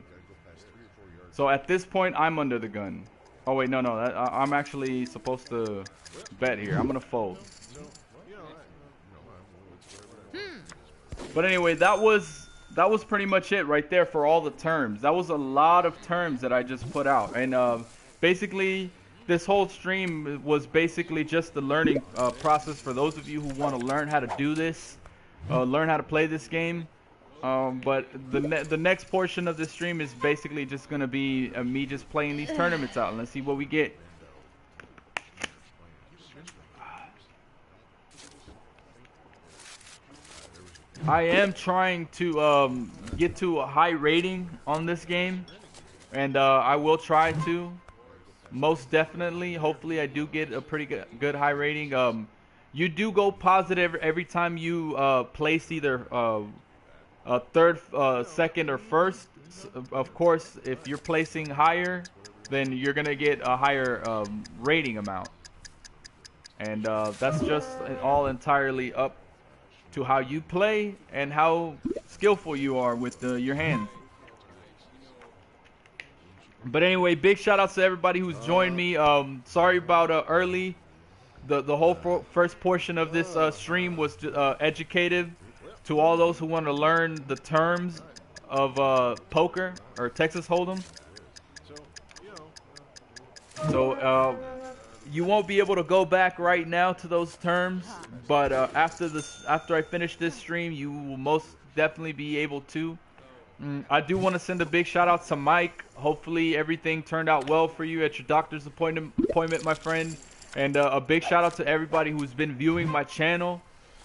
So at this point, I'm under the gun. Oh wait, no, I'm actually supposed to bet here. I'm gonna fold. But anyway, that was pretty much it right there for all the terms. That was a lot of terms that I just put out, and basically this whole stream was basically just the learning process for those of you who want to learn how to do this, learn how to play this game. But the next portion of this stream is basically just gonna be me just playing these tournaments out, and let's see what we get. I am trying to get to a high rating on this game, and I will try to. Most definitely. Hopefully, I do get a pretty good high rating. You do go positive every time you place either third, second, or first. Of course, if you're placing higher, then you're gonna get a higher rating amount, and that's just all entirely up to how you play and how skillful you are with your hands. But anyway, big shout outs to everybody who's joined me. Sorry about early. The whole first portion of this stream was educative to all those who want to learn the terms of poker or Texas Hold'em. So you won't be able to go back right now to those terms, but after I finish this stream, you will most definitely be able to. I do want to send a big shout out to Mike. Hopefully everything turned out well for you at your doctor's appointment, my friend. And a big shout out to everybody who's been viewing my channel.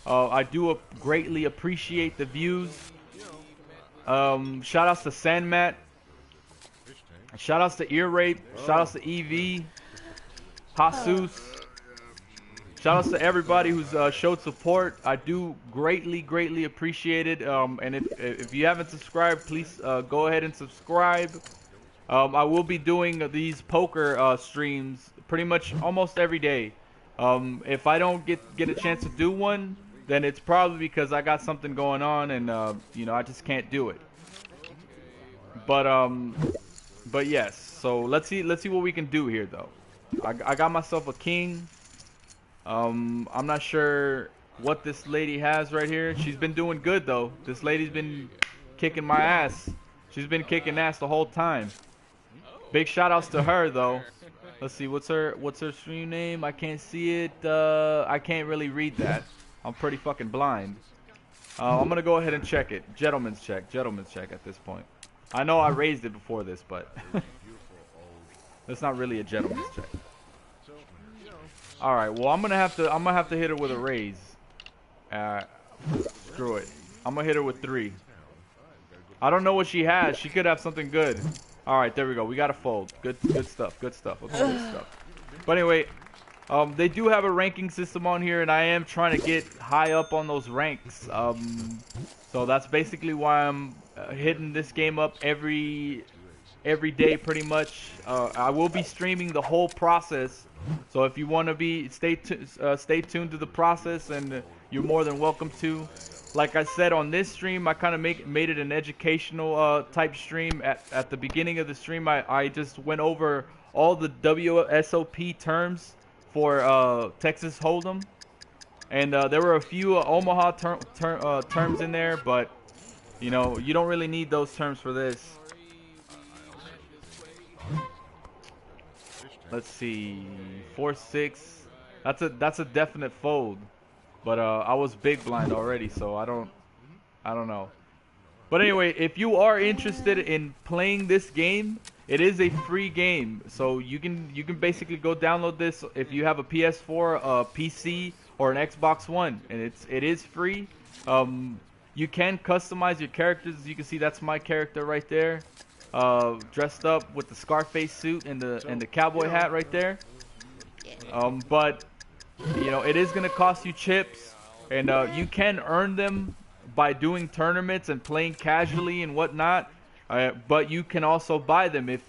I do greatly appreciate the views. Shout outs to Sandmat. Shout outs to Ear Rape. Shout outs to EV. Jesus. Shout outs to everybody who's showed support. I do greatly appreciate it. And if you haven't subscribed, please go ahead and subscribe. I will be doing these poker streams pretty much almost every day. If I don't get a chance to do one, then it's probably because I got something going on and I just can't do it. But yes. So let's see what we can do here though. I got myself a king. I'm not sure what this lady has right here. She's been doing good though. This lady's been kicking my ass. She's been kicking ass the whole time. Big shout outs to her though. Let's see, what's her stream name? I can't see it. I can't really read that. I'm pretty fucking blind. I'm gonna go ahead and check it. Gentleman's check at this point. I know I raised it before this, but beautiful old. that's not really a gentleman's check. So, you know, All right. Well, I'm gonna have to hit her with a raise. Uh, Screw it. I'm gonna hit her with 3. I don't know what she has. She could have something good. All right, there we go. We got to fold. Good stuff. Good stuff. Okay, good stuff. But anyway, they do have a ranking system on here, and I am trying to get high up on those ranks. So that's basically why I'm hitting this game up every day, pretty much. I will be streaming the whole process. So if you want to stay tuned to the process, and you're more than welcome to. Like I said on this stream, I kind of made it an educational type stream. At the beginning of the stream, I just went over all the W.S.O.P terms for Texas Hold'em, and there were a few Omaha terms in there, but you know you don't really need those terms for this. Let's see, 4-6. That's a definite fold, but I was big blind already, so I don't know. But anyway, if you are interested in playing this game, it is a free game, so you can basically go download this if you have a PS4, a PC, or an Xbox One, and it is free. You can customize your characters. As you can see, that's my character right there, dressed up with the Scarface suit and the cowboy hat right there. But you know, it is gonna cost you chips, and you can earn them by doing tournaments and playing casually and whatnot. But you can also buy them if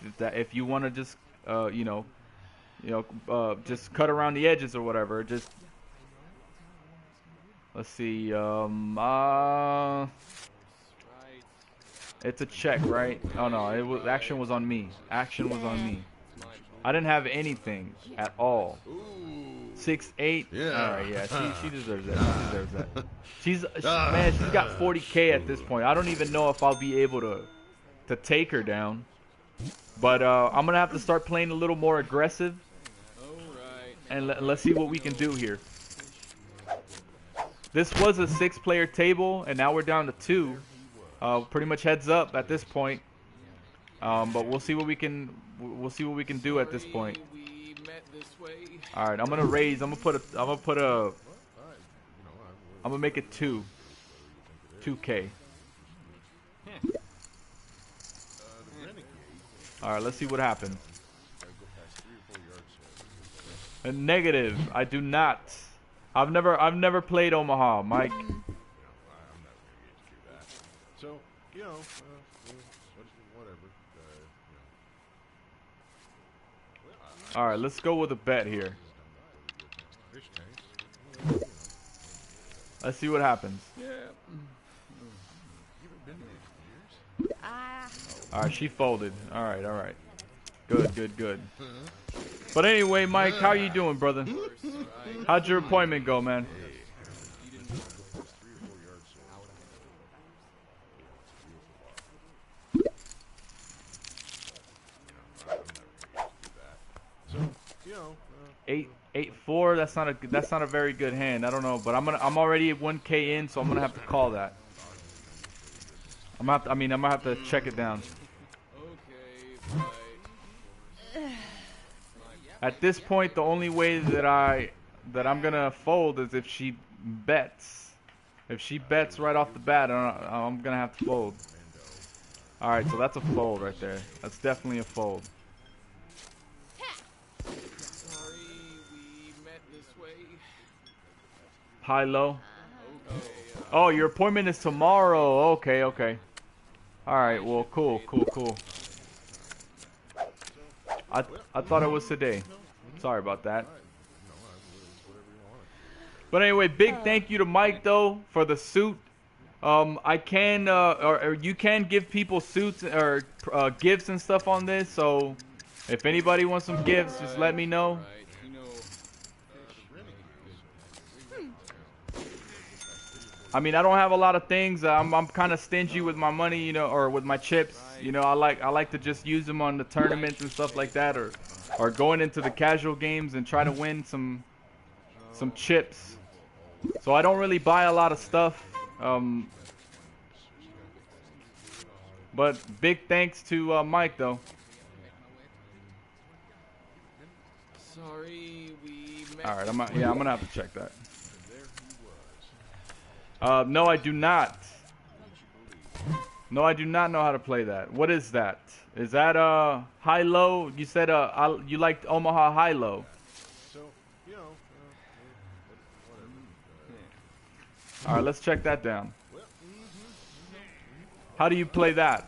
you want to just just cut around the edges or whatever. Just let's see. It's a check, right? Oh no, action was on me. Action was on me. I didn't have anything at all. 6-8. Yeah. All right, yeah. She deserves that. She deserves that. Man, she's got 40K at this point. I don't even know if I'll be able to take her down. But I'm gonna have to start playing a little more aggressive. And let's see what we can do here. This was a 6-player table, and now we're down to 2. Pretty much heads up at this point. But we'll see what we can do at this point. All right, I'm gonna raise. I'm gonna make it 2K. All right, let's see what happens. A negative. I do not. I've never played Omaha, Mike. so, you know, whatever. All right, let's go with a bet here. Let's see what happens. All right, she folded. All right. Good. But anyway, Mike, how you doing, brother? How'd your appointment go, man? Eight 8-4. That's not a very good hand. I don't know, but I'm already at 1K in, so I'm gonna have to call that. I'm gonna have to check it down. At this point, the only way that I'm gonna fold is if she bets. If she bets right off the bat, I'm gonna have to fold. All right, so that's a fold right there. That's definitely a fold. High low. Oh, your appointment is tomorrow. Okay. All right. Well, cool. I thought it was today. Sorry about that. But anyway, big thank you to Mike though for the suit. I can or you can give people suits or gifts and stuff on this. So if anybody wants some gifts, just let me know. I mean, I don't have a lot of things. I'm kind of stingy with my money, you know, or with my chips. You know, I like to just use them on the tournaments and stuff like that, or going into the casual games and try to win some chips. So I don't really buy a lot of stuff. But big thanks to Mike though. Sorry, we met. All right, I'm gonna have to check that. And there he was. No, I do not. No, I do not know how to play that. What is that? Is that high low? You said you liked Omaha high low. So, you know, whatever. All right, let's check that down. Well, How do you play that?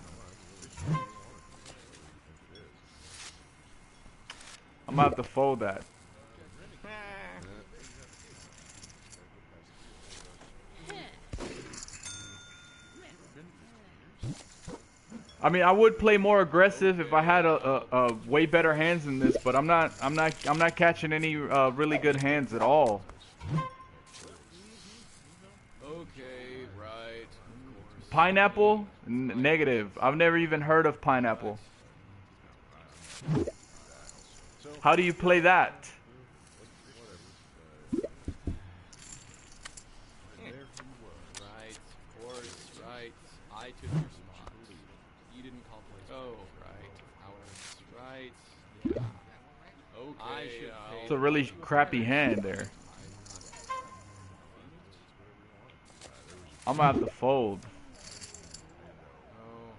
I'm gonna have to fold that. I mean, I would play more aggressive if I had a way better hands than this, but I'm not catching any really good hands at all. Okay, right. Pineapple? Negative. I've never even heard of pineapple. How do you play that? Right, of course, right. I took your spot. You didn't call plays. Oh, right. Ours, right. Yeah. Okay. I should pay. It's a really crappy hand there. I'm gonna have to fold. Oh.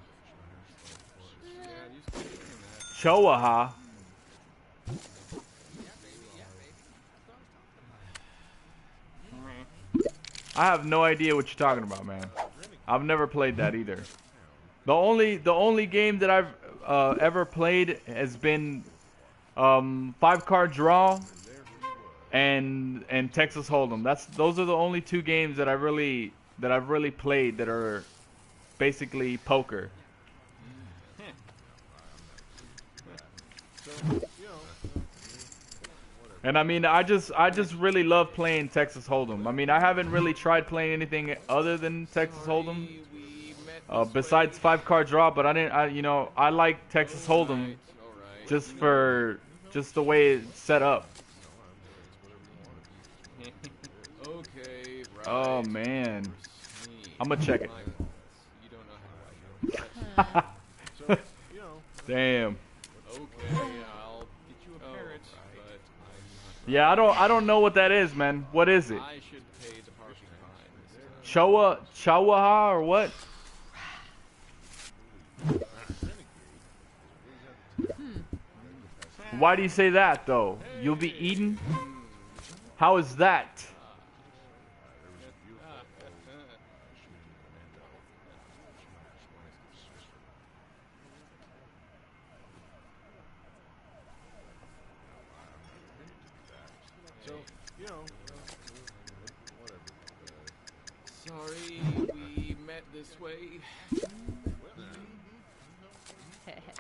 Yeah, you still doing that. Choaha. I have no idea what you're talking about, man. I've never played that either. The only game that I've ever played has been 5-card draw and Texas Hold'em. Those are the only two games that I've really played that are basically poker. And I mean, I just really love playing Texas Hold'em. I mean, I haven't really tried playing anything other than Texas Hold'em, besides 5-card draw. But I like Texas Hold'em just the way it's set up. Okay, right. Oh man, I'm gonna check it. You don't know how to Damn. Okay, I'll get you a parrot, but I'm not. Yeah, I don't know what that is, man. What is it? I should pay the parking fine. Chawaha or what? Why do you say that though? You'll be eaten? How is that? So, you know, whatever. Sorry, we met this way.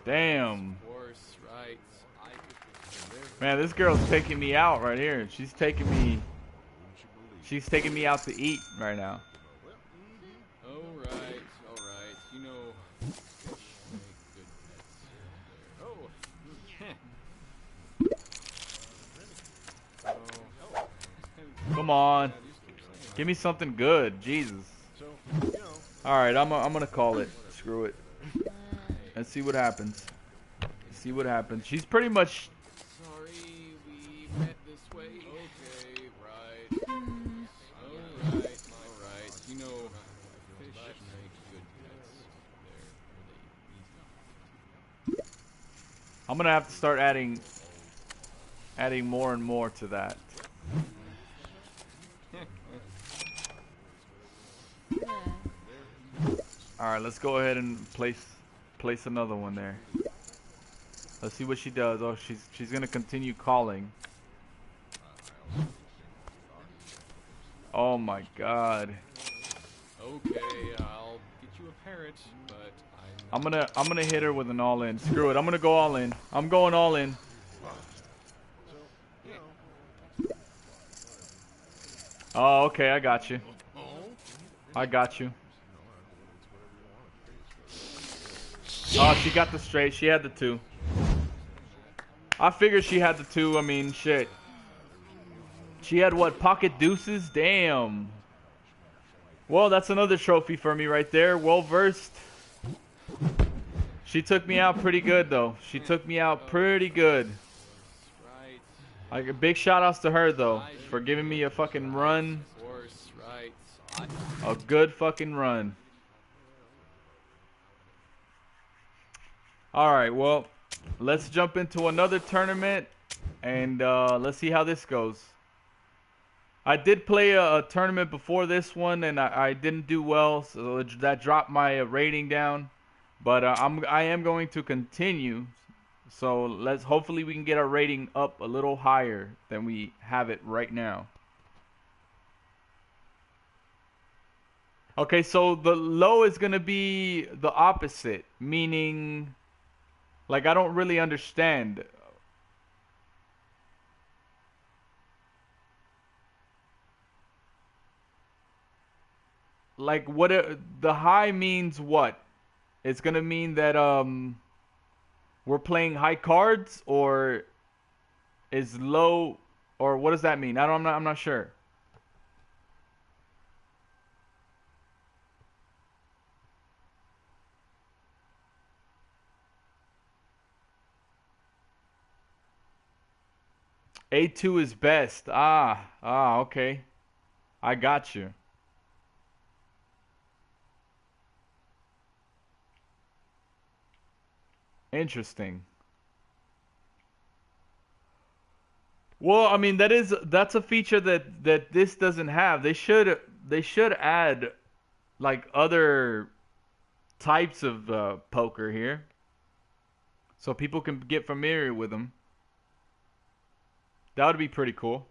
Damn. Of course, right. Man, this girl's taking me out right here. She's taking me out to eat right now. Alright. You know, fish make good pets. Oh. Come on. Give me something good. Jesus. Alright, I'm gonna call it. Screw it. Let's see what happens. She's pretty much... Sorry, we met this way. Okay, right. Alright. You know, fish make good pets. They're really easy. I'm gonna have to start adding more and more to that. Alright, let's go ahead and place another one there. Let's see what she does. Oh, she's gonna continue calling. Oh my god. Okay, I'll get you a parrot, but I'm gonna hit her with an all in. Screw it. I'm gonna go all in. I'm going all in. Oh, okay, I got you. Oh, she got the straight. She had the 2. I figured she had the 2. I mean, shit. She had what? Pocket deuces? Damn. Well, that's another trophy for me right there. Well versed. She took me out pretty good though. She took me out pretty good. Right. Like a big shout outs to her though for giving me a fucking run. Horse, right. A good fucking run. Alright, well, let's jump into another tournament and let's see how this goes. I did play a tournament before this one and I didn't do well, so that dropped my rating down. But I am going to continue. So let's hopefully we can get our rating up a little higher than we have it right now. Okay, so the low is gonna be the opposite, meaning like I don't really understand. Like what the high means what? It's gonna mean that we're playing high cards or is low or what does that mean? I'm not sure. A2 is best. Okay. I got you. Interesting. Well, I mean that's a feature that this doesn't have. They should add like other types of poker here, so people can get familiar with them. That would be pretty cool.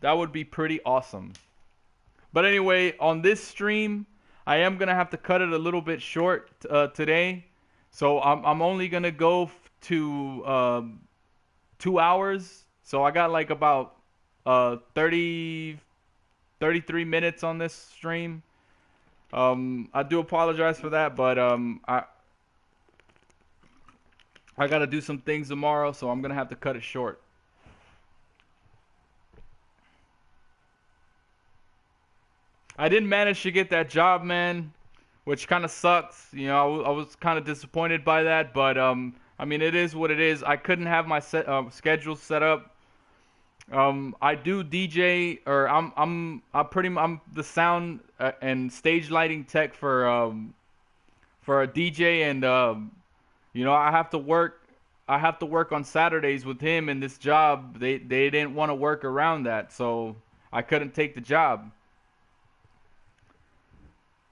That would be pretty awesome. But anyway, on this stream, I am gonna have to cut it a little bit short today, so I'm only gonna go to 2 hours. So I got like about 30 33 minutes on this stream. I do apologize for that, but I gotta do some things tomorrow, so I'm gonna have to cut it short. I didn't manage to get that job, man, which kind of sucks. You know, I was kind of disappointed by that, but I mean, it is what it is. I couldn't have my schedule set up. I do DJ, or I'm the sound and stage lighting tech for a DJ, and you know, I have to work. I have to work on Saturdays with him in this job. They didn't want to work around that, so I couldn't take the job,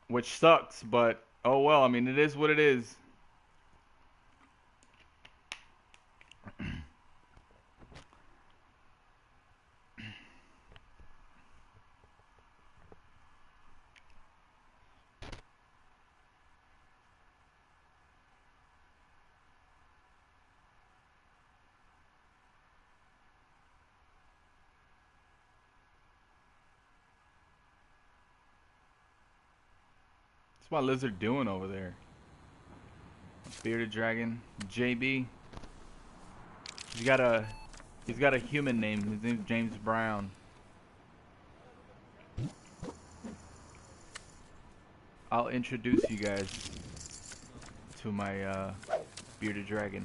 which sucks. But oh well. I mean, it is what it is. What's my lizard doing over there? Bearded dragon, JB. He's got a he's got a human name. His name's James Brown. I'll introduce you guys to my bearded dragon.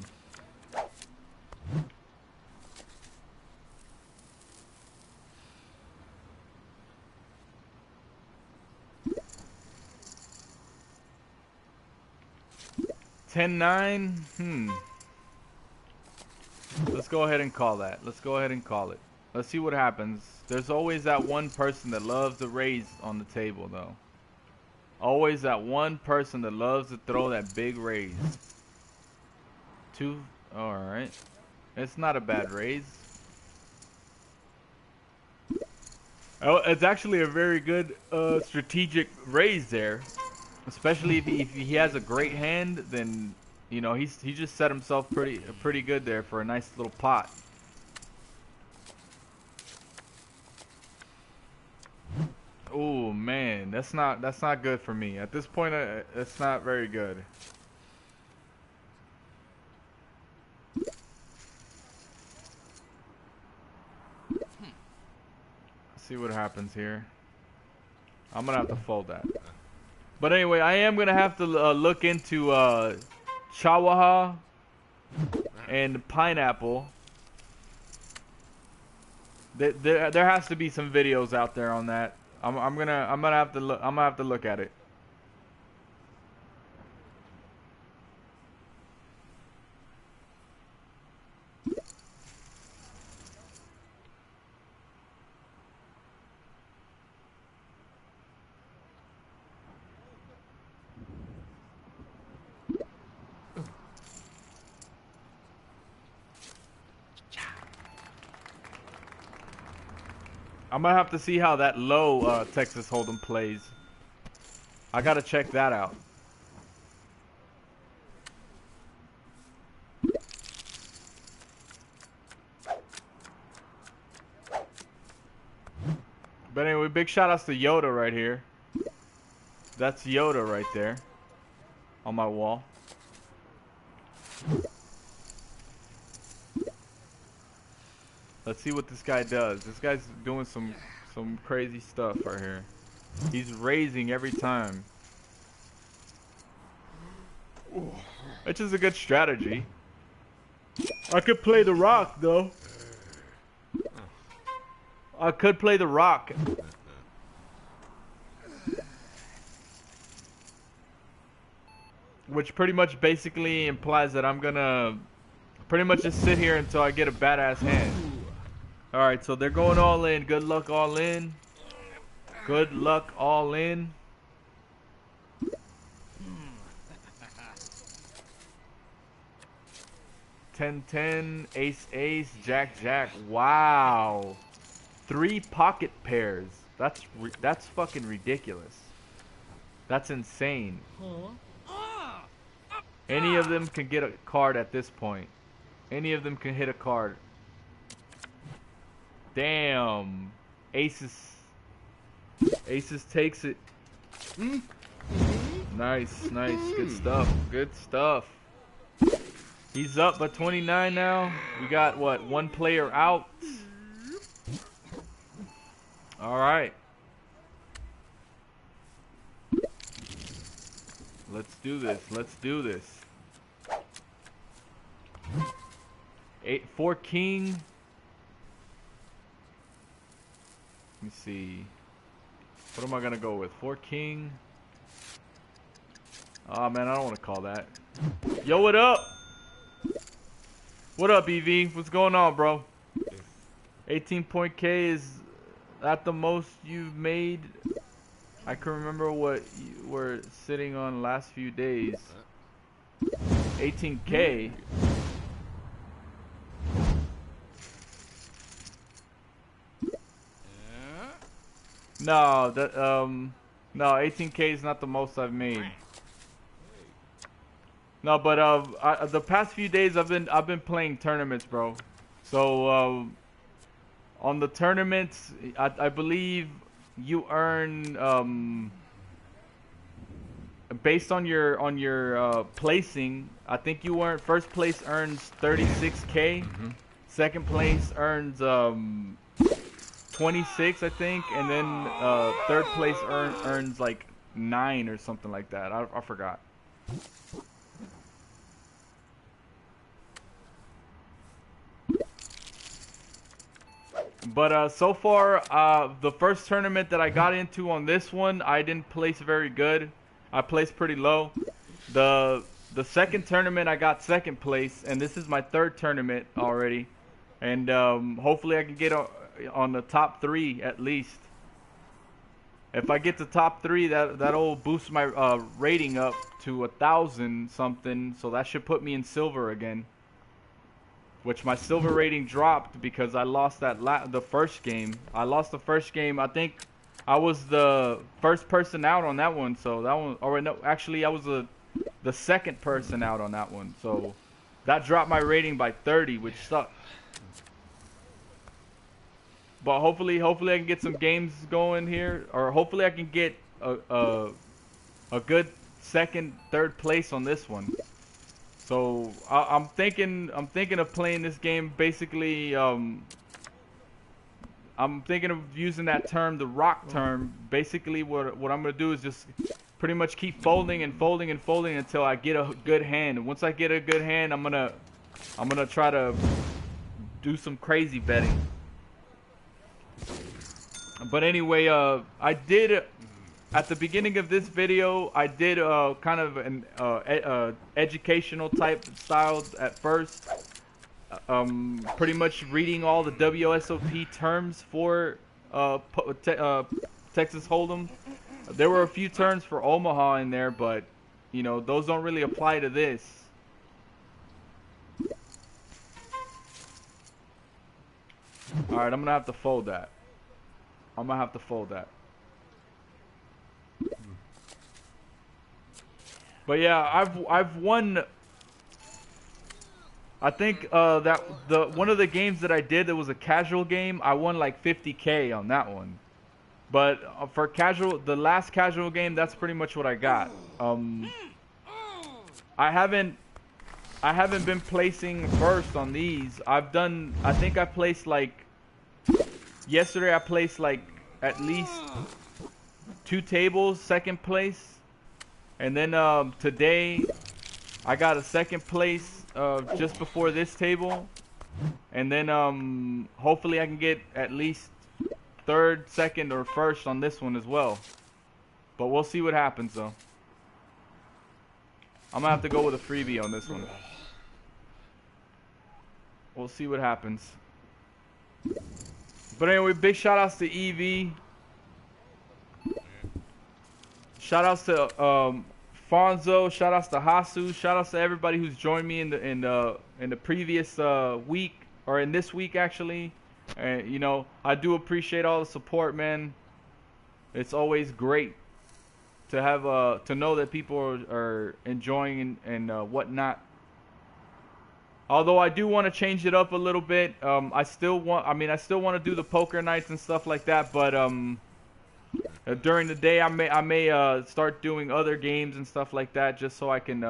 $10-9. Let's go ahead and call that. Let's go ahead and call it. Let's see what happens. There's always that one person that loves to raise on the table, though. Always that one person that loves to throw that big raise. Two. Alright. It's not a bad raise. Oh, it's actually a very good strategic raise there. Especially if he has a great hand, then you know he just set himself pretty good there for a nice little pot. Oh man, that's not good for me at this point. It's not very good. see what happens here. I'm gonna have to fold that. But anyway, I am gonna have to look into Chawaha and pineapple. There has to be some videos out there on that. I'm gonna have to look. I'm gonna have to look at it. I'm gonna have to see how that low Texas Hold'em plays. I gotta check that out. But anyway, big shout outs to Yoda right here. That's Yoda right there on my wall. Let's see what this guy does. This guy's doing some crazy stuff right here. He's raising every time. Which is a good strategy. I could play the rock though. I could play the rock. Which pretty much basically implies that I'm gonna pretty much just sit here until I get a badass hand. Alright, so they're going all in. Good luck all in. Good luck all in. Ten, ace, ace, jack, jack. Wow. 3 pocket pairs. That's fucking ridiculous. That's insane. Any of them can get a card at this point. Any of them can hit a card. Damn. Aces takes it. Nice. Good stuff. He's up by 29 now. We got, what, 1 player out. Alright. Let's do this. 4 king. Let me see. What am I gonna go with? 4 king. Oh man, I don't want to call that. Yo, what up? What up, EV? What's going on, bro? 18 point K, is that the most you've made? I can remember what you were sitting on last few days. 18K. No, no, 18K is not the most I've made. No, but the past few days I've been playing tournaments, bro. So on the tournaments, I believe you earn based on your placing. I think you earn, first place earns 36K. Second place earns 26, I think, and then third place earns like 9 or something like that. I forgot. But so far, the first tournament that I got into on this one, I didn't place very good. I placed pretty low. The second tournament, I got second place, and this is my third tournament already. And hopefully I can get on the top 3 at least. If I get to top 3, that'll boost my rating up to 1,000 something. So that should put me in silver again. Which my silver rating dropped because I lost the first game. I lost the first game. I think I was the first person out on that one. So that one, or no, actually I was the second person out on that one. So that dropped my rating by 30, which sucked. But hopefully I can get some games going here, or hopefully I can get a good second, third place on this one. So I'm thinking of playing this game basically. I'm I'm thinking of using that term, the rock term. Basically, what I'm gonna do is just pretty much keep folding and folding and folding until I get a good hand. And once I get a good hand, I'm gonna try to do some crazy betting. But anyway, I did at the beginning of this video, I did kind of an educational type style at first. Pretty much reading all the W.S.O.P terms for Texas Hold'em. There were a few terms for Omaha in there, but you know those don't really apply to this. All right, I'm gonna have to fold that. I'm gonna have to fold that. But yeah, I've won. I think that one of the games that I did that was a casual game, I won like 50K on that one. But for casual, the last casual game, that's pretty much what I got. I haven't been placing first on these. I think I placed like yesterday. I placed like at least 2 tables, second place, and then today I got a second place. Just before this table, and then hopefully I can get at least third, second, or first on this one as well. But we'll see what happens though. I'm gonna have to go with a freebie on this one. We'll see what happens. But anyway, big shout outs to EV. Shout outs to Fonzo, shout outs to Hasu, shout outs to everybody who's joined me in the previous week, or in this week actually. And you know, I do appreciate all the support, man. It's always great to have to know that people are enjoying and whatnot. Although I do want to change it up a little bit. I still want to do the poker nights and stuff like that, but during the day, I may start doing other games and stuff like that, just so I can,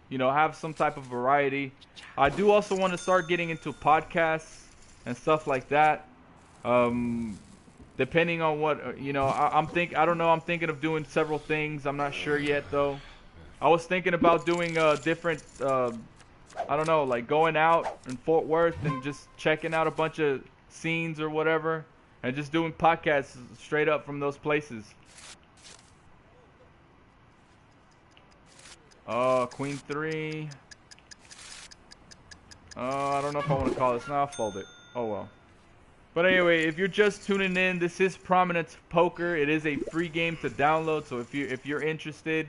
you know, have some type of variety. I do also want to start getting into podcasts and stuff like that. Depending on what, you know, I don't know. I'm thinking of doing several things. I'm not sure yet though. I was thinking about doing different, I don't know, like going out in Fort Worth and just checking out a bunch of scenes or whatever. And just doing podcasts straight up from those places. Queen 3. I don't know if I want to call this. No, I'll fold it. Oh well. But anyway, if you're just tuning in, this is Prominence Poker. It is a free game to download. So if you're interested,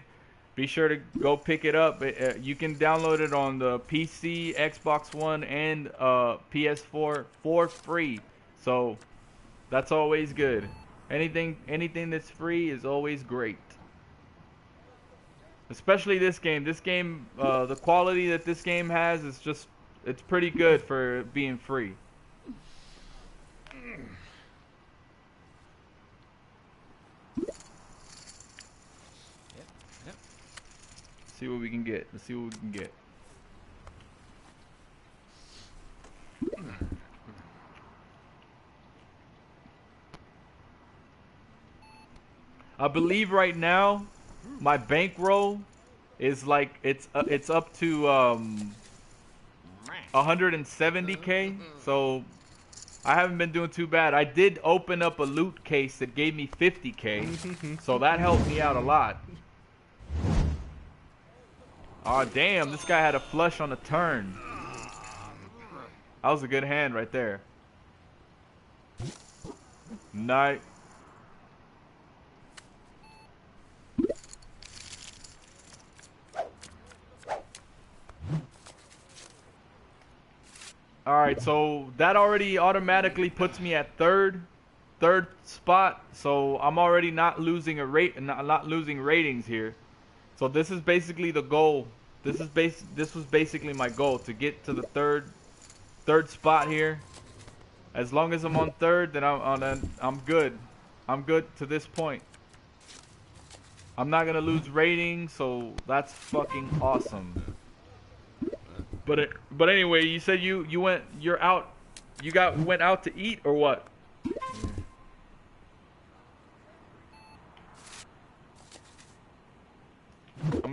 be sure to go pick it up. You can download it on the PC, Xbox One, and PS4 for free. So that's always good. Anything that's free is always great. Especially this game. This game, the quality that this game has is just, it's pretty good for being free. Yep. See what we can get. Let's see what we can get. I believe right now my bankroll is like it's up to 170K. So I haven't been doing too bad. I did open up a loot case that gave me 50K. So that helped me out a lot. Oh damn, this guy had a flush on the turn. That was a good hand right there. Nice. Alright, so that already automatically puts me at third spot. So I'm already not losing not losing ratings here. So this is basically the goal. This was basically my goal, to get to the third spot here. As long as I'm on third, then I'm good. I'm good to this point. I'm not gonna lose ratings, so that's fucking awesome. But anyway, you said you went out to eat or what?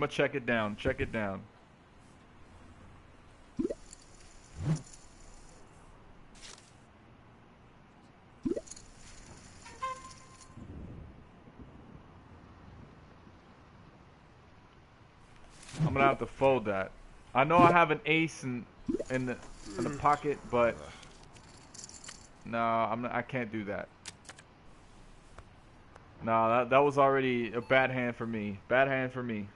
gonna check it down. Check it down. I'm gonna have to fold that. I know I have an ace in the pocket, but no, I can't do that. No, that was already a bad hand for me. Bad hand for me.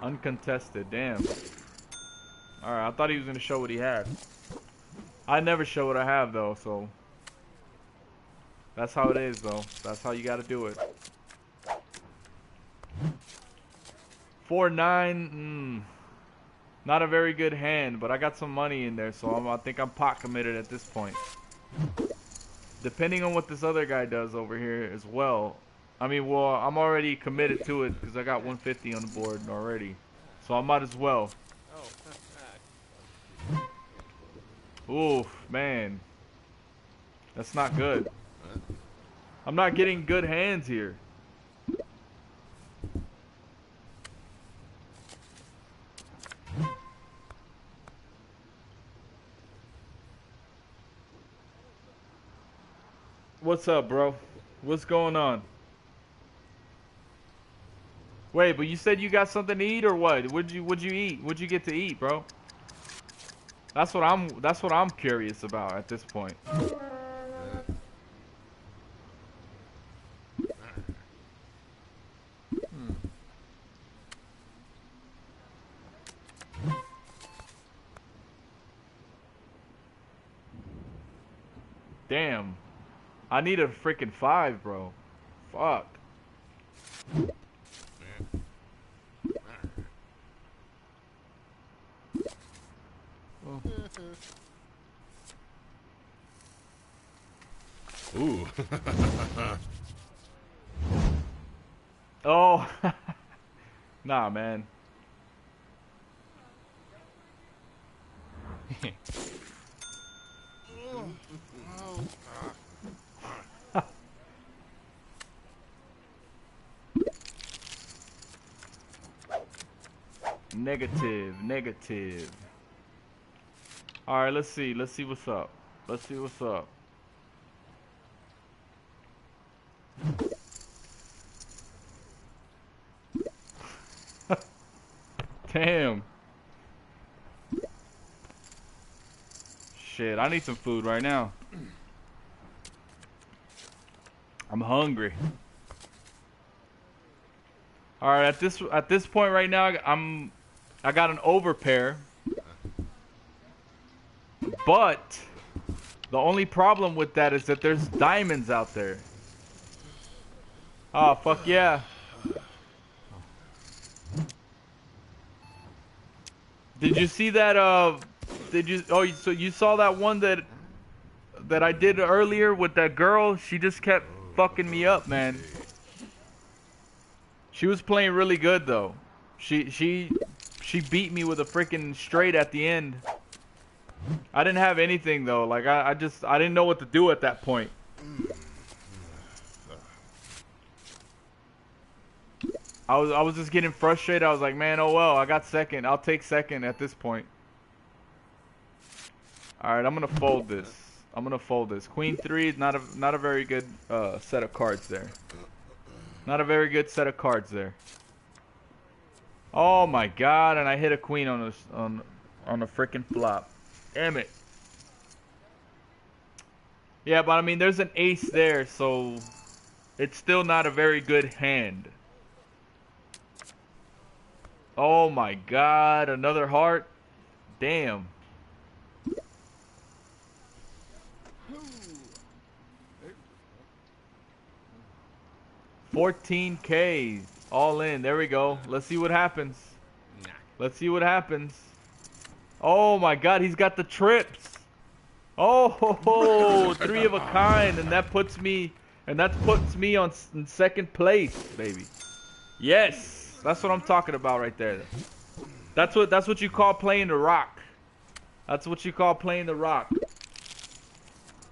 Uncontested, damn. Alright, I thought he was gonna show what he had. I never show what I have though, so that's how it is though. That's how you gotta do it. 4-9, not a very good hand, but I got some money in there, so I think I'm pot committed at this point. Depending on what this other guy does over here as well. I mean, well, I'm already committed to it because I got 150 on the board already, so I might as well. Oof, man, that's not good. I'm not getting good hands here. What's up, bro? What's going on? Wait, but you said you got something to eat or what? What'd you eat? What'd you get to eat, bro? That's what I'm curious about at this point. Damn. I need a freaking 5, bro. Fuck. Ooh. Oh. Nah, man. Negative. Alright, let's see what's up. Let's see what's up. Damn. Shit, I need some food right now. I'm hungry. All right, at this point right now, I got an overpair. But the only problem with that is that there's diamonds out there. Oh, fuck yeah. Did you see that oh, so you saw that one that I did earlier with that girl? She just kept fucking me up, man. She was playing really good though. She beat me with a freaking straight at the end. I didn't have anything though. Like I didn't know what to do at that point. I was just getting frustrated. I was like, man, oh well, I got second. I'll take second at this point. All right, I'm gonna fold this. Queen 3 is not a very good set of cards there. Not a very good set of cards there. Oh my god! And I hit a queen on a freaking flop. Damn it. Yeah, but I mean, there's an ace there, so it's still not a very good hand. Oh my god, another heart? Damn. 14K. All in. There we go. Let's see what happens. Let's see what happens. Oh my god, he's got the trips. Oh, ho, ho, 3 of a kind, and that puts me on in second place, baby. Yes. That's what I'm talking about right there. That's what you call playing the rock. That's what you call playing the rock.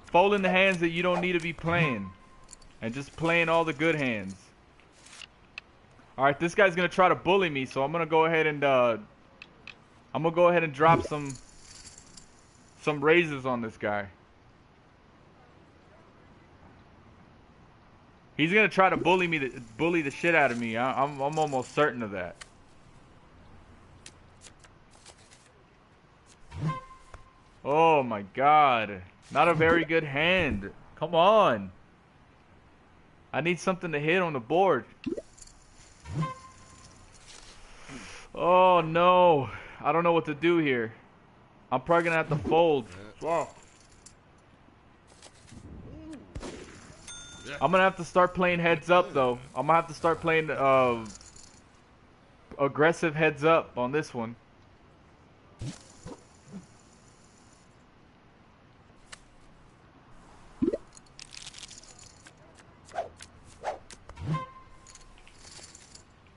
Folding the hands that you don't need to be playing. And just playing all the good hands. Alright, this guy's gonna try to bully me, so I'm gonna go ahead and drop some raises on this guy. He's gonna try to bully the shit out of me. I'm almost certain of that. Oh my god. Not a very good hand. Come on. I need something to hit on the board. Oh no. I don't know what to do here. I'm probably gonna have to fold. Wow. I'm gonna have to start playing heads up though. I'm gonna have to start playing aggressive heads up on this one.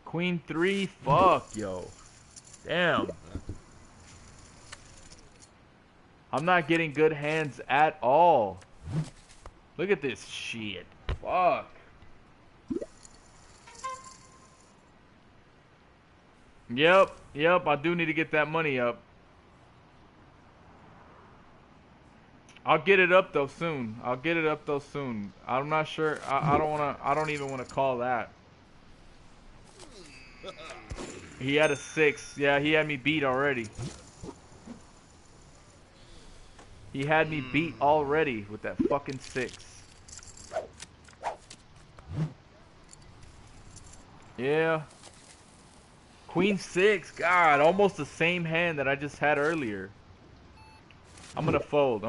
Queen 3, fuck yo. Damn. I'm not getting good hands at all. Look at this shit. Fuck. Yep, I do need to get that money up. I'll get it up though soon. I'm not sure. I don't even wanna call that. He had a 6. Yeah, he had me beat already. He had me beat already with that fucking 6. Yeah. Queen 6. God, almost the same hand that I just had earlier. I'm gonna fold.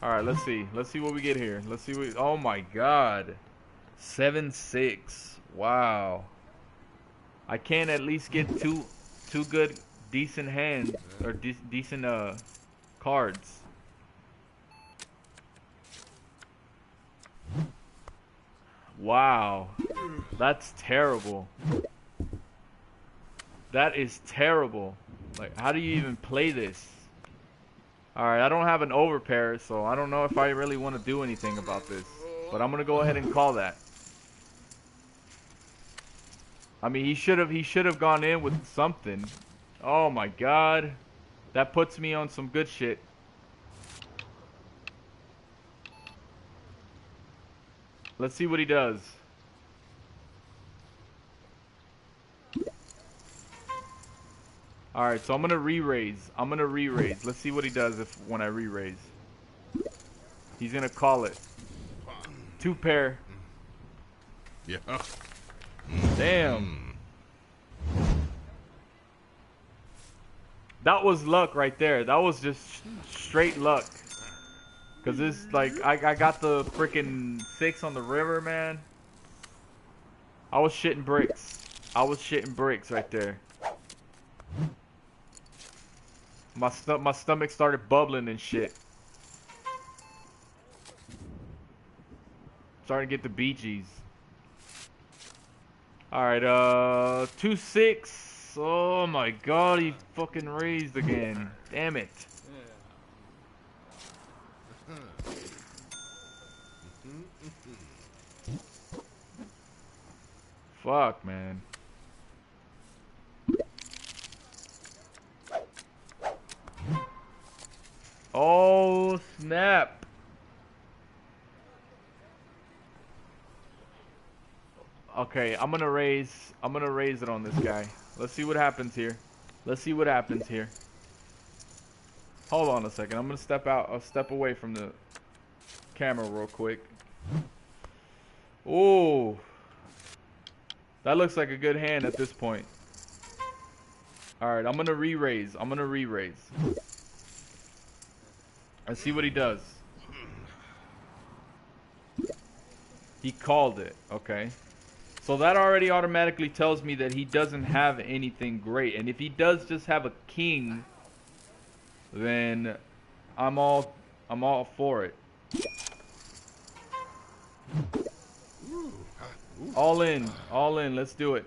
Alright, let's see. Let's see what we get here. Let's see what... Oh my god. 7-6. Wow. I can't at least get two good, decent hands. Or decent, cards. Wow. That's terrible. That is terrible. Like, how do you even play this? Alright, I don't have an overpair, so I don't know if I really want to do anything about this. But I'm gonna go ahead and call that. I mean, he should have gone in with something. Oh my god. That puts me on some good shit. Let's see what he does. Alright, so I'm gonna re-raise. Let's see what he does when I re-raise. He's gonna call it. 2 pair. Yeah. Damn. That was luck right there. That was just straight luck. Cause this, like, I got the freaking 6 on the river, man. I was shitting bricks right there. My stomach started bubbling and shit. Starting to get the Bee Gees. Alright, 2-6. Oh my god, he fucking raised again. Damn it. Fuck, man. Oh, snap. Okay, I'm gonna raise it on this guy. Let's see what happens here. Hold on a second. I'm gonna step out. I'll step away from the camera real quick. Ooh. That looks like a good hand at this point. Alright, I'm gonna re-raise. Let's see what he does. He called it. Okay. So that already automatically tells me that he doesn't have anything great. And if he does just have a king, then I'm all for it. All in, all in. Let's do it.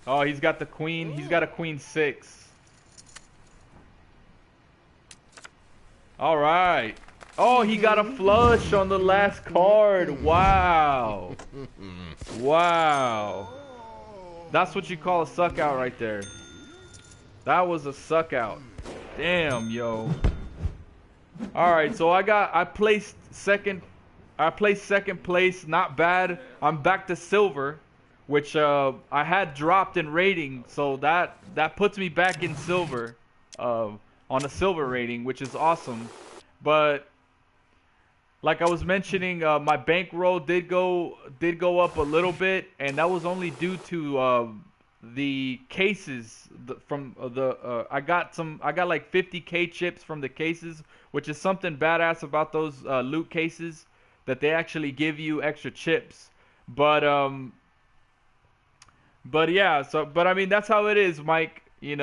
Oh, he's got the queen. He's got a queen 6. All right. Oh, he got a flush on the last card. Wow. Wow. That's what you call a suck out right there. That was a suck out. Damn, yo. All right, so I placed second place, not bad. I'm back to silver, which I had dropped in rating, so that puts me back in silver, on a silver rating, which is awesome. But like I was mentioning, my bankroll did go up a little bit, and that was only due to the cases from the I got like 50K chips from the cases, which is something badass about those loot cases, that they actually give you extra chips. But yeah, but I mean, that's how it is, Mike. You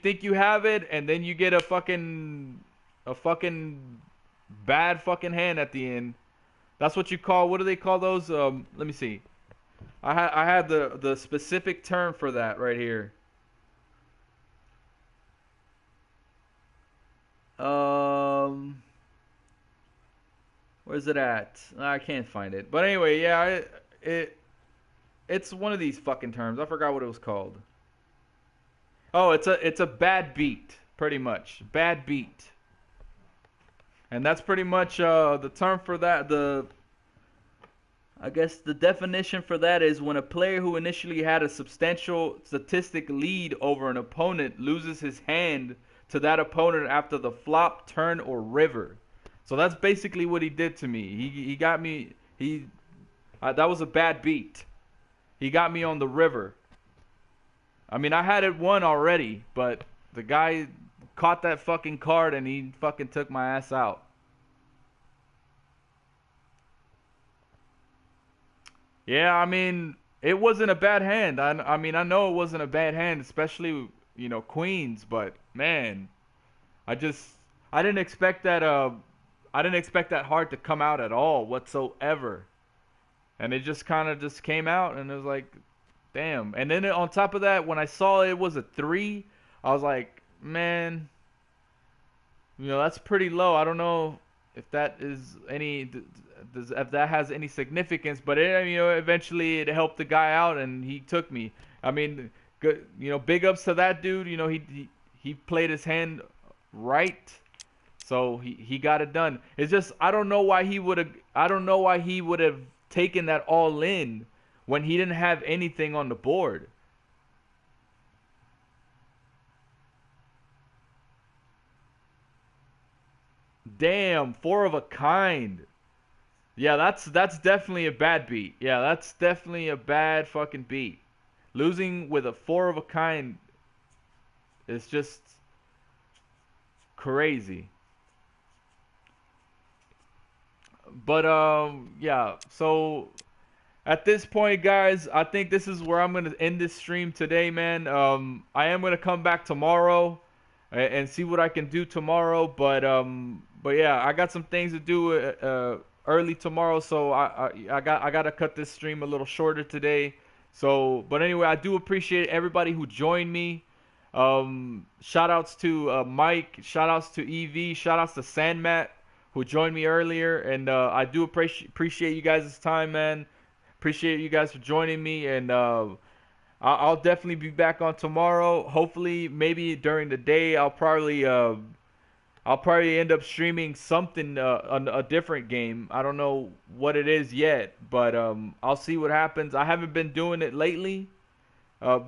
think you have it, and then you get a fucking bad fucking hand at the end. That's what you call, what do they call those? Let me see. I had the specific term for that right here. Um, where's it at? I can't find it. But anyway, yeah, it's one of these fucking terms. I forgot what it was called. Oh, it's a bad beat, pretty much. Bad beat. And that's pretty much the term for that. I guess the definition for that is when a player who initially had a substantial statistic lead over an opponent loses his hand to that opponent after the flop, turn, or river. So that's basically what he did to me. He got me. That was a bad beat. He got me on the river. I mean, I had it won already, but the guy caught that fucking card and he fucking took my ass out. Yeah, I mean, it wasn't a bad hand. I mean, I know it wasn't a bad hand, especially, queens, but man, I just I didn't expect that I didn't expect that hard to come out at all whatsoever. And it just kind of just came out, and it was like, damn. And then on top of that, when I saw it was a 3, I was like, man, that's pretty low. I don't know if that is if that has any significance, but eventually it helped the guy out and he took me. I mean, good, big ups to that dude. He played his hand right, so he got it done. It's just I don't know why he would have taken that all in when he didn't have anything on the board. Damn, 4 of a kind. Yeah, that's definitely a bad beat. Yeah, that's definitely a bad fucking beat. Losing with a 4 of a kind is just crazy. But yeah, so at this point, guys, I think this is where I'm gonna end this stream today, man. I am gonna come back tomorrow and see what I can do tomorrow. But yeah, I got some things to do early tomorrow, so I gotta cut this stream a little shorter today. So, but anyway, I do appreciate everybody who joined me. Shout outs to Mike, shout outs to EV, shout outs to Sandmat who joined me earlier, and I do appreciate you guys' time, man. Appreciate you guys for joining me, and I'll definitely be back on tomorrow. Hopefully, maybe during the day, I'll probably end up streaming something, a different game. I don't know what it is yet, but I'll see what happens. I haven't been doing it lately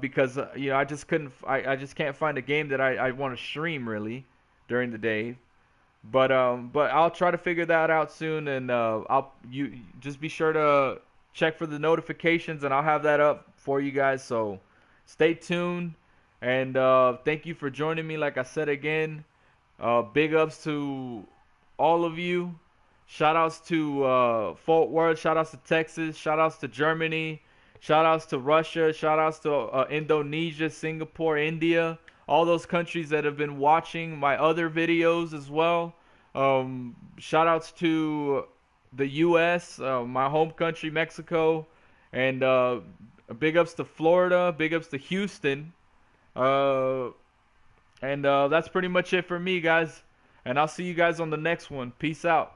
because I just couldn't. I just can't find a game that I want to stream really during the day. But I'll try to figure that out soon, and you just be sure to check for the notifications, and I'll have that up for you guys. So stay tuned, and thank you for joining me. Like I said again, big ups to all of you. Shout outs to Fort Worth. Shout outs to Texas. Shout outs to Germany. Shout outs to Russia. Shout outs to Indonesia, Singapore, India. All those countries that have been watching my other videos as well. Shout outs to the U.S., my home country, Mexico. And big ups to Florida. Big ups to Houston. Uh, and that's pretty much it for me, guys. And I'll see you guys on the next one. Peace out.